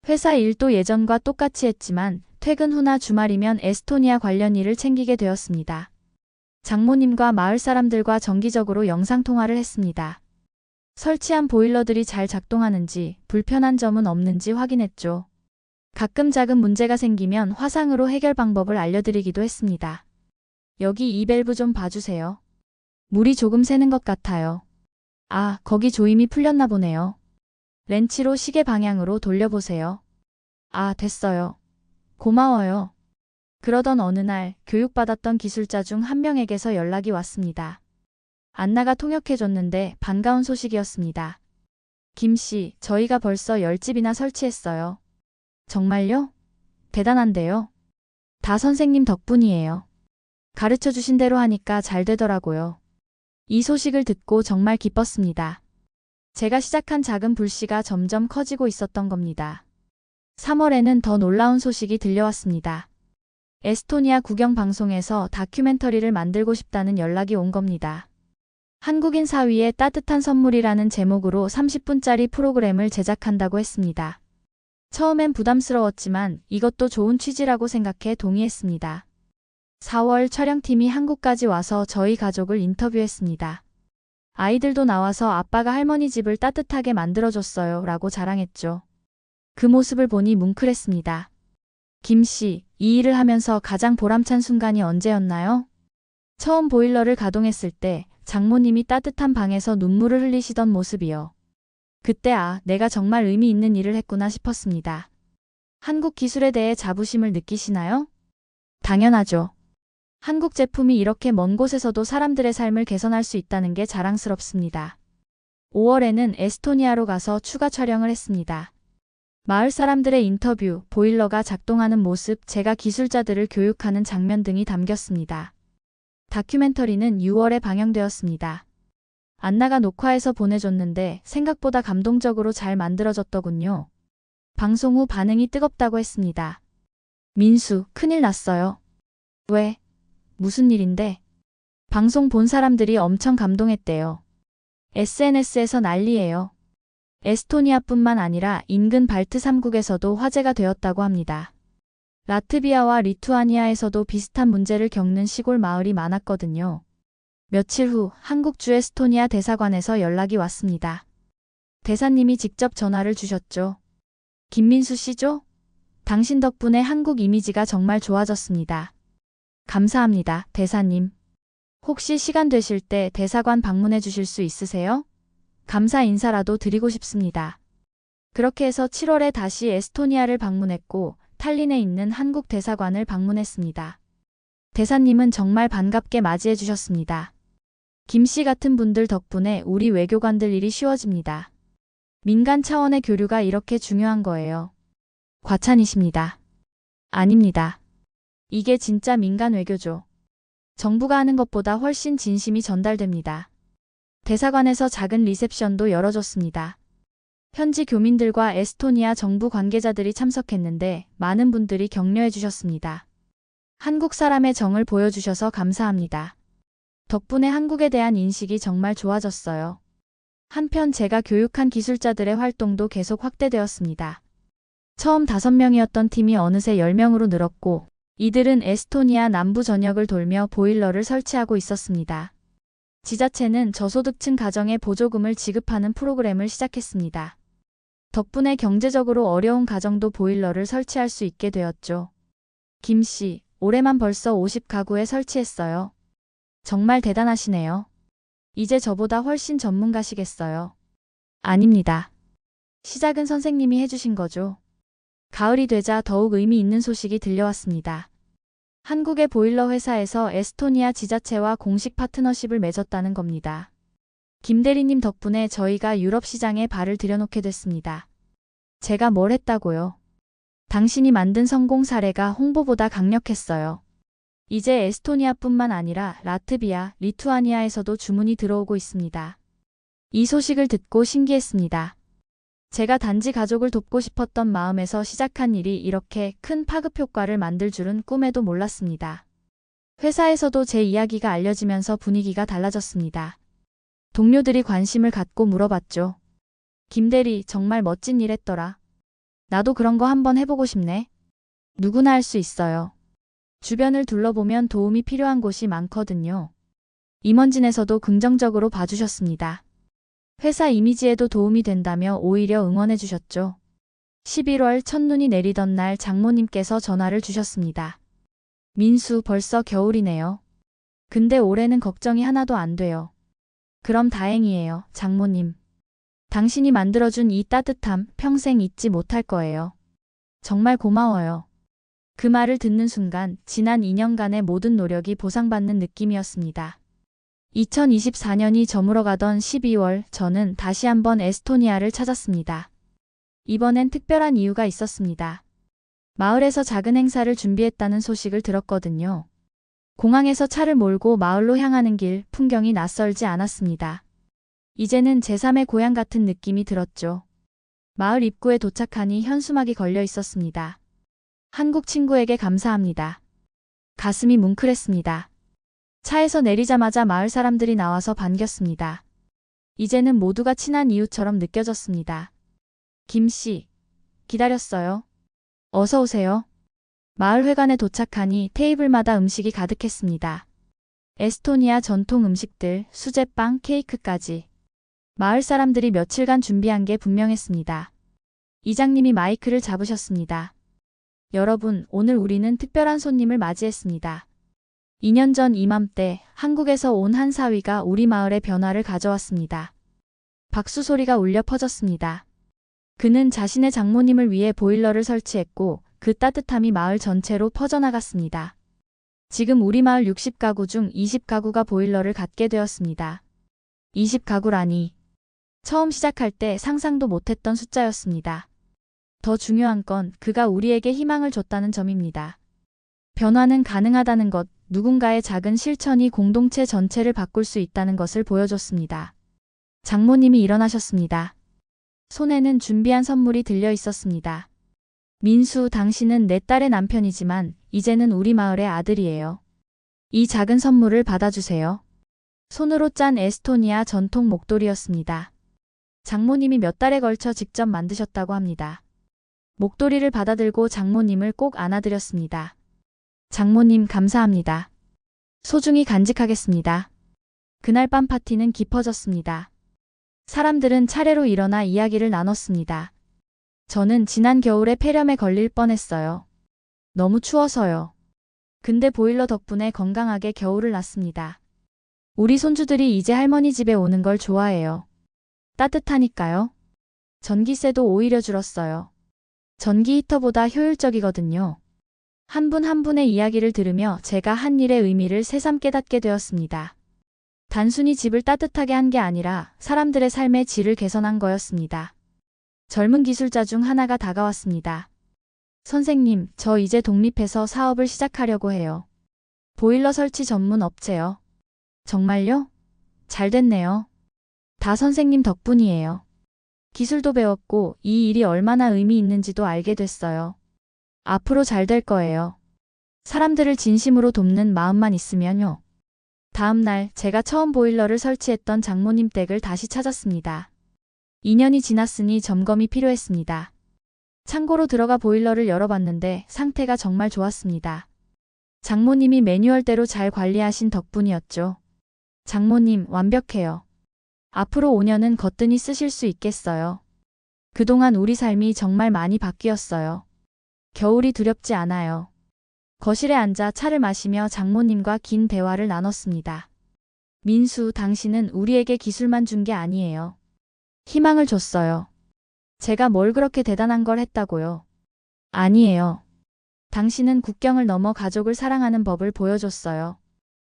회사 일도 예전과 똑같이 했지만 퇴근 후나 주말이면 에스토니아 관련 일을 챙기게 되었습니다. 장모님과 마을 사람들과 정기적으로 영상통화를 했습니다. 설치한 보일러들이 잘 작동하는지 불편한 점은 없는지 확인했죠. 가끔 작은 문제가 생기면 화상으로 해결 방법을 알려드리기도 했습니다. 여기 이 밸브 좀 봐주세요. 물이 조금 새는 것 같아요. 아, 거기 조임이 풀렸나 보네요. 렌치로 시계 방향으로 돌려보세요. 아, 됐어요. 고마워요. 그러던 어느 날 교육받았던 기술자 중 한 명에게서 연락이 왔습니다. 안나가 통역해줬는데 반가운 소식이었습니다. 김씨, 저희가 벌써 10집이나 설치했어요. 정말요? 대단한데요? 다 선생님 덕분이에요. 가르쳐주신 대로 하니까 잘 되더라고요. 이 소식을 듣고 정말 기뻤습니다. 제가 시작한 작은 불씨가 점점 커지고 있었던 겁니다. 3월에는 더 놀라운 소식이 들려왔습니다. 에스토니아 국영방송에서 다큐멘터리를 만들고 싶다는 연락이 온 겁니다. 한국인 사위의 따뜻한 선물이라는 제목으로 30분짜리 프로그램을 제작한다고 했습니다. 처음엔 부담스러웠지만 이것도 좋은 취지라고 생각해 동의했습니다. 4월 촬영팀이 한국까지 와서 저희 가족을 인터뷰했습니다. 아이들도 나와서 아빠가 할머니 집을 따뜻하게 만들어줬어요 라고 자랑했죠. 그 모습을 보니 뭉클했습니다. 김씨, 이 일을 하면서 가장 보람찬 순간이 언제였나요? 처음 보일러를 가동했을 때 장모님이 따뜻한 방에서 눈물을 흘리시던 모습이요. 그때 내가 정말 의미 있는 일을 했구나 싶었습니다. 한국 기술에 대해 자부심을 느끼시나요? 당연하죠. 한국 제품이 이렇게 먼 곳에서도 사람들의 삶을 개선할 수 있다는 게 자랑스럽습니다. 5월에는 에스토니아로 가서 추가 촬영을 했습니다. 마을 사람들의 인터뷰, 보일러가 작동하는 모습, 제가 기술자들을 교육하는 장면 등이 담겼습니다. 다큐멘터리는 6월에 방영되었습니다. 안나가 녹화해서 보내줬는데 생각보다 감동적으로 잘 만들어졌더군요. 방송 후 반응이 뜨겁다고 했습니다. 민수, 큰일 났어요. 왜? 무슨 일인데? 방송 본 사람들이 엄청 감동했대요. SNS에서 난리예요. 에스토니아뿐만 아니라 인근 발트 3국에서도 화제가 되었다고 합니다. 라트비아와 리투아니아에서도 비슷한 문제를 겪는 시골 마을이 많았거든요. 며칠 후 한국 주 에스토니아 대사관에서 연락이 왔습니다. 대사님이 직접 전화를 주셨죠. 김민수 씨죠? 당신 덕분에 한국 이미지가 정말 좋아졌습니다. 감사합니다, 대사님. 혹시 시간 되실 때 대사관 방문해 주실 수 있으세요? 감사 인사라도 드리고 싶습니다. 그렇게 해서 7월에 다시 에스토니아를 방문했고 탈린에 있는 한국 대사관을 방문했습니다. 대사님은 정말 반갑게 맞이해 주셨습니다. 김 씨 같은 분들 덕분에 우리 외교관들 일이 쉬워집니다. 민간 차원의 교류가 이렇게 중요한 거예요. 과찬이십니다. 아닙니다. 이게 진짜 민간 외교죠. 정부가 하는 것보다 훨씬 진심이 전달됩니다. 대사관에서 작은 리셉션도 열어줬습니다. 현지 교민들과 에스토니아 정부 관계자들이 참석했는데 많은 분들이 격려해 주셨습니다. 한국 사람의 정을 보여주셔서 감사합니다. 덕분에 한국에 대한 인식이 정말 좋아졌어요. 한편 제가 교육한 기술자들의 활동도 계속 확대되었습니다. 처음 5명이었던 팀이 어느새 10명으로 늘었고 이들은 에스토니아 남부 전역을 돌며 보일러를 설치하고 있었습니다. 지자체는 저소득층 가정에 보조금을 지급하는 프로그램을 시작했습니다. 덕분에 경제적으로 어려운 가정도 보일러를 설치할 수 있게 되었죠. 김 씨, 올해만 벌써 50가구에 설치했어요. 정말 대단하시네요. 이제 저보다 훨씬 전문가시겠어요. 아닙니다. 시작은 선생님이 해주신 거죠. 가을이 되자 더욱 의미 있는 소식이 들려왔습니다. 한국의 보일러 회사에서 에스토니아 지자체와 공식 파트너십을 맺었다는 겁니다. 김 대리님 덕분에 저희가 유럽 시장에 발을 들여놓게 됐습니다. 제가 뭘 했다고요? 당신이 만든 성공 사례가 홍보보다 강력했어요. 이제 에스토니아뿐만 아니라 라트비아, 리투아니아에서도 주문이 들어오고 있습니다. 이 소식을 듣고 신기했습니다. 제가 단지 가족을 돕고 싶었던 마음에서 시작한 일이 이렇게 큰 파급 효과를 만들 줄은 꿈에도 몰랐습니다. 회사에서도 제 이야기가 알려지면서 분위기가 달라졌습니다. 동료들이 관심을 갖고 물어봤죠. 김대리, 정말 멋진 일 했더라. 나도 그런 거 한번 해보고 싶네. 누구나 할 수 있어요. 주변을 둘러보면 도움이 필요한 곳이 많거든요. 임원진에서도 긍정적으로 봐주셨습니다. 회사 이미지에도 도움이 된다며 오히려 응원해 주셨죠. 11월 첫눈이 내리던 날 장모님께서 전화를 주셨습니다. 민수, 벌써 겨울이네요. 근데 올해는 걱정이 하나도 안 돼요. 그럼 다행이에요, 장모님. 당신이 만들어준 이 따뜻함 평생 잊지 못할 거예요. 정말 고마워요. 그 말을 듣는 순간 지난 2년간의 모든 노력이 보상받는 느낌이었습니다. 2024년이 저물어가던 12월 저는 다시 한번 에스토니아를 찾았습니다. 이번엔 특별한 이유가 있었습니다. 마을에서 작은 행사를 준비했다는 소식을 들었거든요. 공항에서 차를 몰고 마을로 향하는 길, 풍경이 낯설지 않았습니다. 이제는 제3의 고향 같은 느낌이 들었죠. 마을 입구에 도착하니 현수막이 걸려 있었습니다. 한국 친구에게 감사합니다. 가슴이 뭉클했습니다. 차에서 내리자마자 마을 사람들이 나와서 반겼습니다. 이제는 모두가 친한 이웃처럼 느껴졌습니다. 김 씨, 기다렸어요. 어서 오세요. 마을 회관에 도착하니 테이블마다 음식이 가득했습니다. 에스토니아 전통 음식들, 수제빵, 케이크까지. 마을 사람들이 며칠간 준비한 게 분명했습니다. 이장님이 마이크를 잡으셨습니다. 여러분, 오늘 우리는 특별한 손님을 맞이했습니다. 2년 전 이맘때 한국에서 온 한 사위가 우리 마을에 변화를 가져왔습니다. 박수 소리가 울려 퍼졌습니다. 그는 자신의 장모님을 위해 보일러를 설치했고 그 따뜻함이 마을 전체로 퍼져나갔습니다. 지금 우리 마을 60가구 중 20가구가 보일러를 갖게 되었습니다. 20가구라니. 처음 시작할 때 상상도 못했던 숫자였습니다. 더 중요한 건 그가 우리에게 희망을 줬다는 점입니다. 변화는 가능하다는 것, 누군가의 작은 실천이 공동체 전체를 바꿀 수 있다는 것을 보여줬습니다. 장모님이 일어나셨습니다. 손에는 준비한 선물이 들려 있었습니다. 민수, 당신은 내 딸의 남편이지만 이제는 우리 마을의 아들이에요. 이 작은 선물을 받아주세요. 손으로 짠 에스토니아 전통 목도리였습니다. 장모님이 몇 달에 걸쳐 직접 만드셨다고 합니다. 목도리를 받아들고 장모님을 꼭 안아드렸습니다. 장모님 감사합니다. 소중히 간직하겠습니다. 그날 밤 파티는 깊어졌습니다. 사람들은 차례로 일어나 이야기를 나눴습니다. 저는 지난 겨울에 폐렴에 걸릴 뻔했어요. 너무 추워서요. 근데 보일러 덕분에 건강하게 겨울을 났습니다. 우리 손주들이 이제 할머니 집에 오는 걸 좋아해요. 따뜻하니까요. 전기세도 오히려 줄었어요. 전기 히터보다 효율적이거든요. 한 분 한 분의 이야기를 들으며 제가 한 일의 의미를 새삼 깨닫게 되었습니다. 단순히 집을 따뜻하게 한 게 아니라 사람들의 삶의 질을 개선한 거였습니다. 젊은 기술자 중 하나가 다가왔습니다. 선생님, 저 이제 독립해서 사업을 시작하려고 해요. 보일러 설치 전문 업체요. 정말요? 잘 됐네요. 다 선생님 덕분이에요. 기술도 배웠고 이 일이 얼마나 의미 있는지도 알게 됐어요. 앞으로 잘 될 거예요. 사람들을 진심으로 돕는 마음만 있으면요. 다음 날 제가 처음 보일러를 설치했던 장모님 댁을 다시 찾았습니다. 2년이 지났으니 점검이 필요했습니다. 창고로 들어가 보일러를 열어봤는데 상태가 정말 좋았습니다. 장모님이 매뉴얼대로 잘 관리하신 덕분이었죠. 장모님, 완벽해요. 앞으로 5년은 거뜬히 쓰실 수 있겠어요. 그동안 우리 삶이 정말 많이 바뀌었어요. 겨울이 두렵지 않아요. 거실에 앉아 차를 마시며 장모님과 긴 대화를 나눴습니다. 민수, 당신은 우리에게 기술만 준 게 아니에요. 희망을 줬어요. 제가 뭘 그렇게 대단한 걸 했다고요? 아니에요. 당신은 국경을 넘어 가족을 사랑하는 법을 보여줬어요.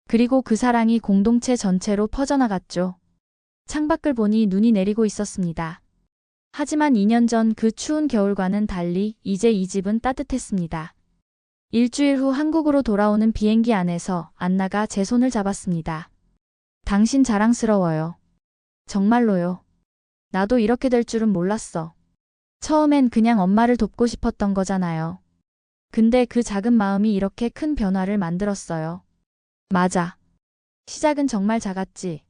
그리고 그 사랑이 공동체 전체로 퍼져나갔죠. 창밖을 보니 눈이 내리고 있었습니다. 하지만 2년 전 그 추운 겨울과는 달리 이제 이 집은 따뜻했습니다. 일주일 후 한국으로 돌아오는 비행기 안에서 안나가 제 손을 잡았습니다. 당신 자랑스러워요. 정말로요. 나도 이렇게 될 줄은 몰랐어. 처음엔 그냥 엄마를 돕고 싶었던 거잖아요. 근데 그 작은 마음이 이렇게 큰 변화를 만들었어요. 맞아. 시작은 정말 작았지.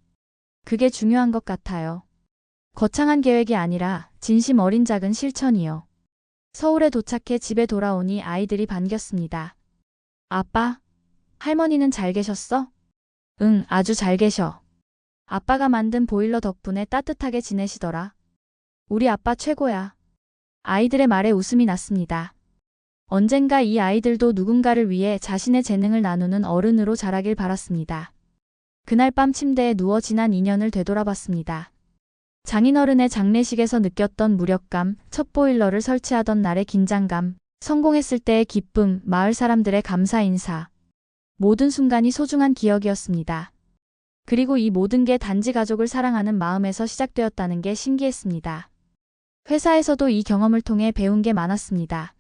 그게 중요한 것 같아요. 거창한 계획이 아니라 진심 어린 작은 실천이요. 서울에 도착해 집에 돌아오니 아이들이 반겼습니다. 아빠, 할머니는 잘 계셨어? 응, 아주 잘 계셔. 아빠가 만든 보일러 덕분에 따뜻하게 지내시더라. 우리 아빠 최고야. 아이들의 말에 웃음이 났습니다. 언젠가 이 아이들도 누군가를 위해 자신의 재능을 나누는 어른으로 자라길 바랐습니다. 그날 밤 침대에 누워 지난 2년을 되돌아봤습니다. 장인어른의 장례식에서 느꼈던 무력감, 첫 보일러를 설치하던 날의 긴장감, 성공했을 때의 기쁨, 마을 사람들의 감사 인사. 모든 순간이 소중한 기억이었습니다. 그리고 이 모든 게 단지 가족을 사랑하는 마음에서 시작되었다는 게 신기했습니다. 회사에서도 이 경험을 통해 배운 게 많았습니다.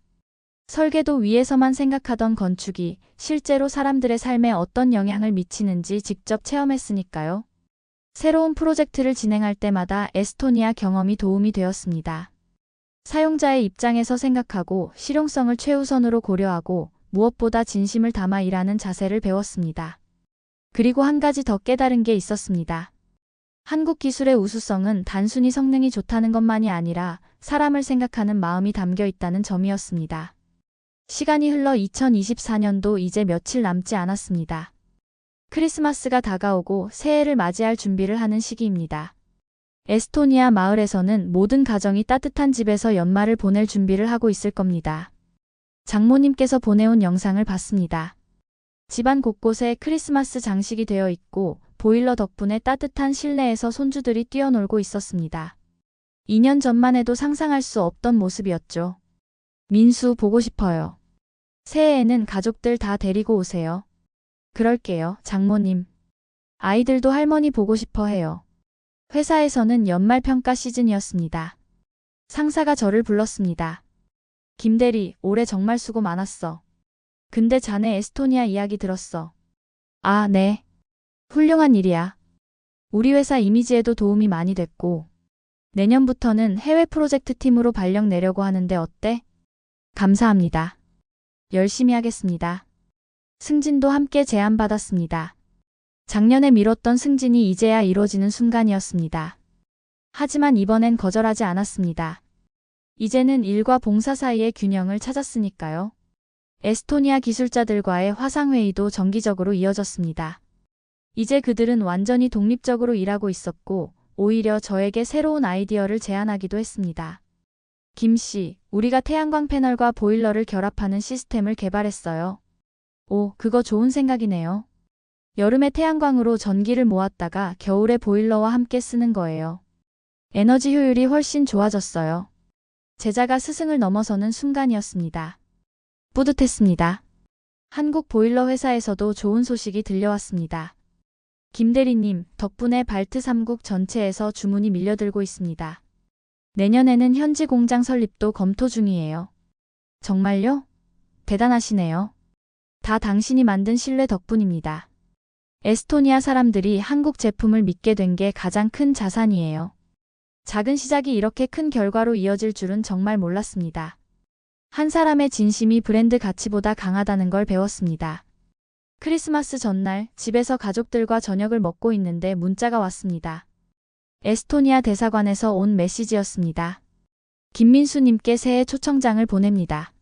설계도 위에서만 생각하던 건축이 실제로 사람들의 삶에 어떤 영향을 미치는지 직접 체험했으니까요. 새로운 프로젝트를 진행할 때마다 에스토니아 경험이 도움이 되었습니다. 사용자의 입장에서 생각하고 실용성을 최우선으로 고려하고 무엇보다 진심을 담아 일하는 자세를 배웠습니다. 그리고 한 가지 더 깨달은 게 있었습니다. 한국 기술의 우수성은 단순히 성능이 좋다는 것만이 아니라 사람을 생각하는 마음이 담겨 있다는 점이었습니다. 시간이 흘러 2024년도 이제 며칠 남지 않았습니다. 크리스마스가 다가오고 새해를 맞이할 준비를 하는 시기입니다. 에스토니아 마을에서는 모든 가정이 따뜻한 집에서 연말을 보낼 준비를 하고 있을 겁니다. 장모님께서 보내온 영상을 봤습니다. 집안 곳곳에 크리스마스 장식이 되어 있고 보일러 덕분에 따뜻한 실내에서 손주들이 뛰어놀고 있었습니다. 2년 전만 해도 상상할 수 없던 모습이었죠. 민수 보고 싶어요. 새해에는 가족들 다 데리고 오세요. 그럴게요, 장모님. 아이들도 할머니 보고 싶어 해요. 회사에서는 연말 평가 시즌이었습니다. 상사가 저를 불렀습니다. 김대리, 올해 정말 수고 많았어. 근데 자네 에스토니아 이야기 들었어. 아, 네. 훌륭한 일이야. 우리 회사 이미지에도 도움이 많이 됐고, 내년부터는 해외 프로젝트 팀으로 발령 내려고 하는데 어때? 감사합니다. 열심히 하겠습니다. 승진도 함께 제안받았습니다. 작년에 미뤘던 승진이 이제야 이루어지는 순간이었습니다. 하지만 이번엔 거절하지 않았습니다. 이제는 일과 봉사 사이의 균형을 찾았으니까요. 에스토니아 기술자들과의 화상회의도 정기적으로 이어졌습니다. 이제 그들은 완전히 독립적으로 일하고 있었고, 오히려 저에게 새로운 아이디어를 제안하기도 했습니다. 김 씨, 우리가 태양광 패널과 보일러를 결합하는 시스템을 개발했어요. 오, 그거 좋은 생각이네요. 여름에 태양광으로 전기를 모았다가 겨울에 보일러와 함께 쓰는 거예요. 에너지 효율이 훨씬 좋아졌어요. 제자가 스승을 넘어서는 순간이었습니다. 뿌듯했습니다. 한국 보일러 회사에서도 좋은 소식이 들려왔습니다. 김 대리님, 덕분에 발트 3국 전체에서 주문이 밀려들고 있습니다. 내년에는 현지 공장 설립도 검토 중이에요. 정말요? 대단하시네요. 다 당신이 만든 신뢰 덕분입니다. 에스토니아 사람들이 한국 제품을 믿게 된 게 가장 큰 자산이에요. 작은 시작이 이렇게 큰 결과로 이어질 줄은 정말 몰랐습니다. 한 사람의 진심이 브랜드 가치보다 강하다는 걸 배웠습니다. 크리스마스 전날 집에서 가족들과 저녁을 먹고 있는데 문자가 왔습니다. 에스토니아 대사관에서 온 메시지였습니다. 김민수님께 새해 초청장을 보냅니다.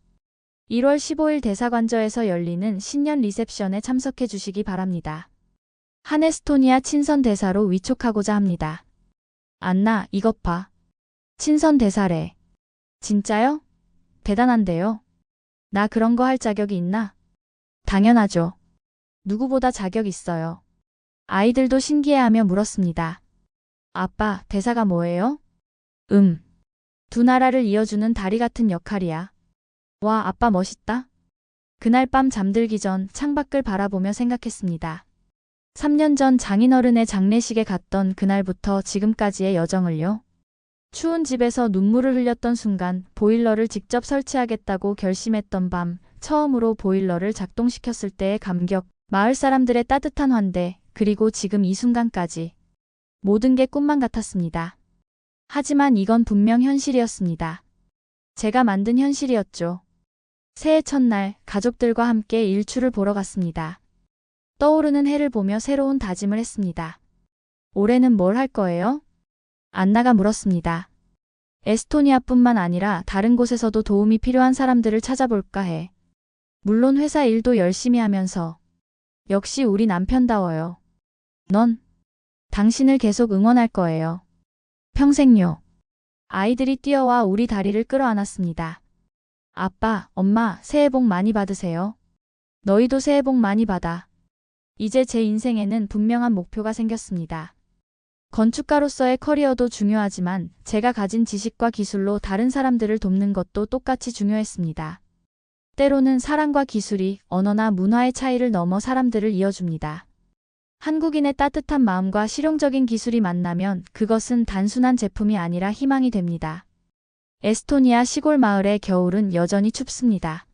1월 15일 대사관저에서 열리는 신년 리셉션에 참석해 주시기 바랍니다. 한 에스토니아 친선 대사로 위촉하고자 합니다. 안나, 이것 봐. 친선 대사래. 진짜요? 대단한데요? 나 그런 거 할 자격이 있나? 당연하죠. 누구보다 자격 있어요. 아이들도 신기해하며 물었습니다. 아빠, 대사가 뭐예요? 두 나라를 이어주는 다리 같은 역할이야. 와, 아빠 멋있다. 그날 밤 잠들기 전 창밖을 바라보며 생각했습니다. 3년 전 장인어른의 장례식에 갔던 그날부터 지금까지의 여정을요. 추운 집에서 눈물을 흘렸던 순간 보일러를 직접 설치하겠다고 결심했던 밤, 처음으로 보일러를 작동시켰을 때의 감격, 마을 사람들의 따뜻한 환대, 그리고 지금 이 순간까지. 모든 게 꿈만 같았습니다. 하지만 이건 분명 현실이었습니다. 제가 만든 현실이었죠. 새해 첫날 가족들과 함께 일출을 보러 갔습니다. 떠오르는 해를 보며 새로운 다짐을 했습니다. 올해는 뭘 할 거예요? 안나가 물었습니다. 에스토니아뿐만 아니라 다른 곳에서도 도움이 필요한 사람들을 찾아볼까 해. 물론 회사 일도 열심히 하면서. 역시 우리 남편다워요. 넌? 당신을 계속 응원할 거예요. 평생요. 아이들이 뛰어와 우리 다리를 끌어안았습니다. 아빠, 엄마, 새해 복 많이 받으세요. 너희도 새해 복 많이 받아. 이제 제 인생에는 분명한 목표가 생겼습니다. 건축가로서의 커리어도 중요하지만 제가 가진 지식과 기술로 다른 사람들을 돕는 것도 똑같이 중요했습니다. 때로는 사랑과 기술이 언어나 문화의 차이를 넘어 사람들을 이어줍니다. 한국인의 따뜻한 마음과 실용적인 기술이 만나면 그것은 단순한 제품이 아니라 희망이 됩니다. 에스토니아 시골 마을의 겨울은 여전히 춥습니다.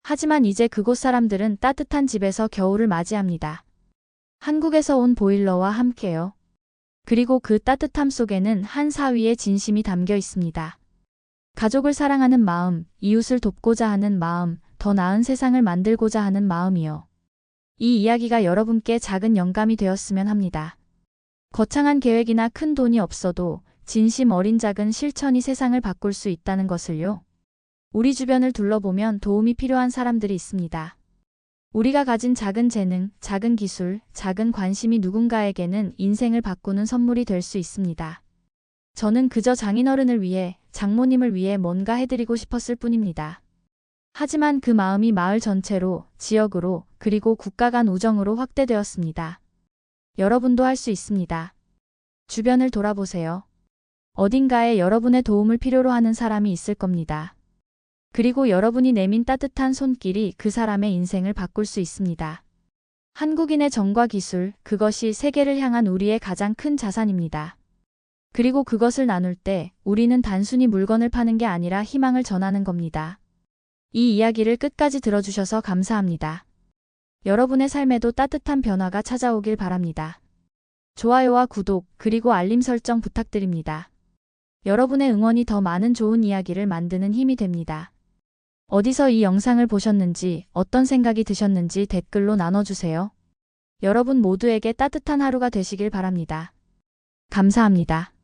하지만 이제 그곳 사람들은 따뜻한 집에서 겨울을 맞이합니다. 한국에서 온 보일러와 함께요. 그리고 그 따뜻함 속에는 한 사위의 진심이 담겨 있습니다. 가족을 사랑하는 마음, 이웃을 돕고자 하는 마음, 더 나은 세상을 만들고자 하는 마음이요. 이 이야기가 여러분께 작은 영감이 되었으면 합니다. 거창한 계획이나 큰 돈이 없어도 진심 어린 작은 실천이 세상을 바꿀 수 있다는 것을요. 우리 주변을 둘러보면 도움이 필요한 사람들이 있습니다. 우리가 가진 작은 재능, 작은 기술, 작은 관심이 누군가에게는 인생을 바꾸는 선물이 될 수 있습니다. 저는 그저 장인어른을 위해, 장모님을 위해 뭔가 해드리고 싶었을 뿐입니다. 하지만 그 마음이 마을 전체로, 지역으로, 그리고 국가 간 우정으로 확대되었습니다. 여러분도 할 수 있습니다. 주변을 돌아보세요. 어딘가에 여러분의 도움을 필요로 하는 사람이 있을 겁니다. 그리고 여러분이 내민 따뜻한 손길이 그 사람의 인생을 바꿀 수 있습니다. 한국인의 정과 기술, 그것이 세계를 향한 우리의 가장 큰 자산입니다. 그리고 그것을 나눌 때 우리는 단순히 물건을 파는 게 아니라 희망을 전하는 겁니다. 이 이야기를 끝까지 들어주셔서 감사합니다. 여러분의 삶에도 따뜻한 변화가 찾아오길 바랍니다. 좋아요와 구독, 그리고 알림 설정 부탁드립니다. 여러분의 응원이 더 많은 좋은 이야기를 만드는 힘이 됩니다. 어디서 이 영상을 보셨는지, 어떤 생각이 드셨는지 댓글로 나눠주세요. 여러분 모두에게 따뜻한 하루가 되시길 바랍니다. 감사합니다.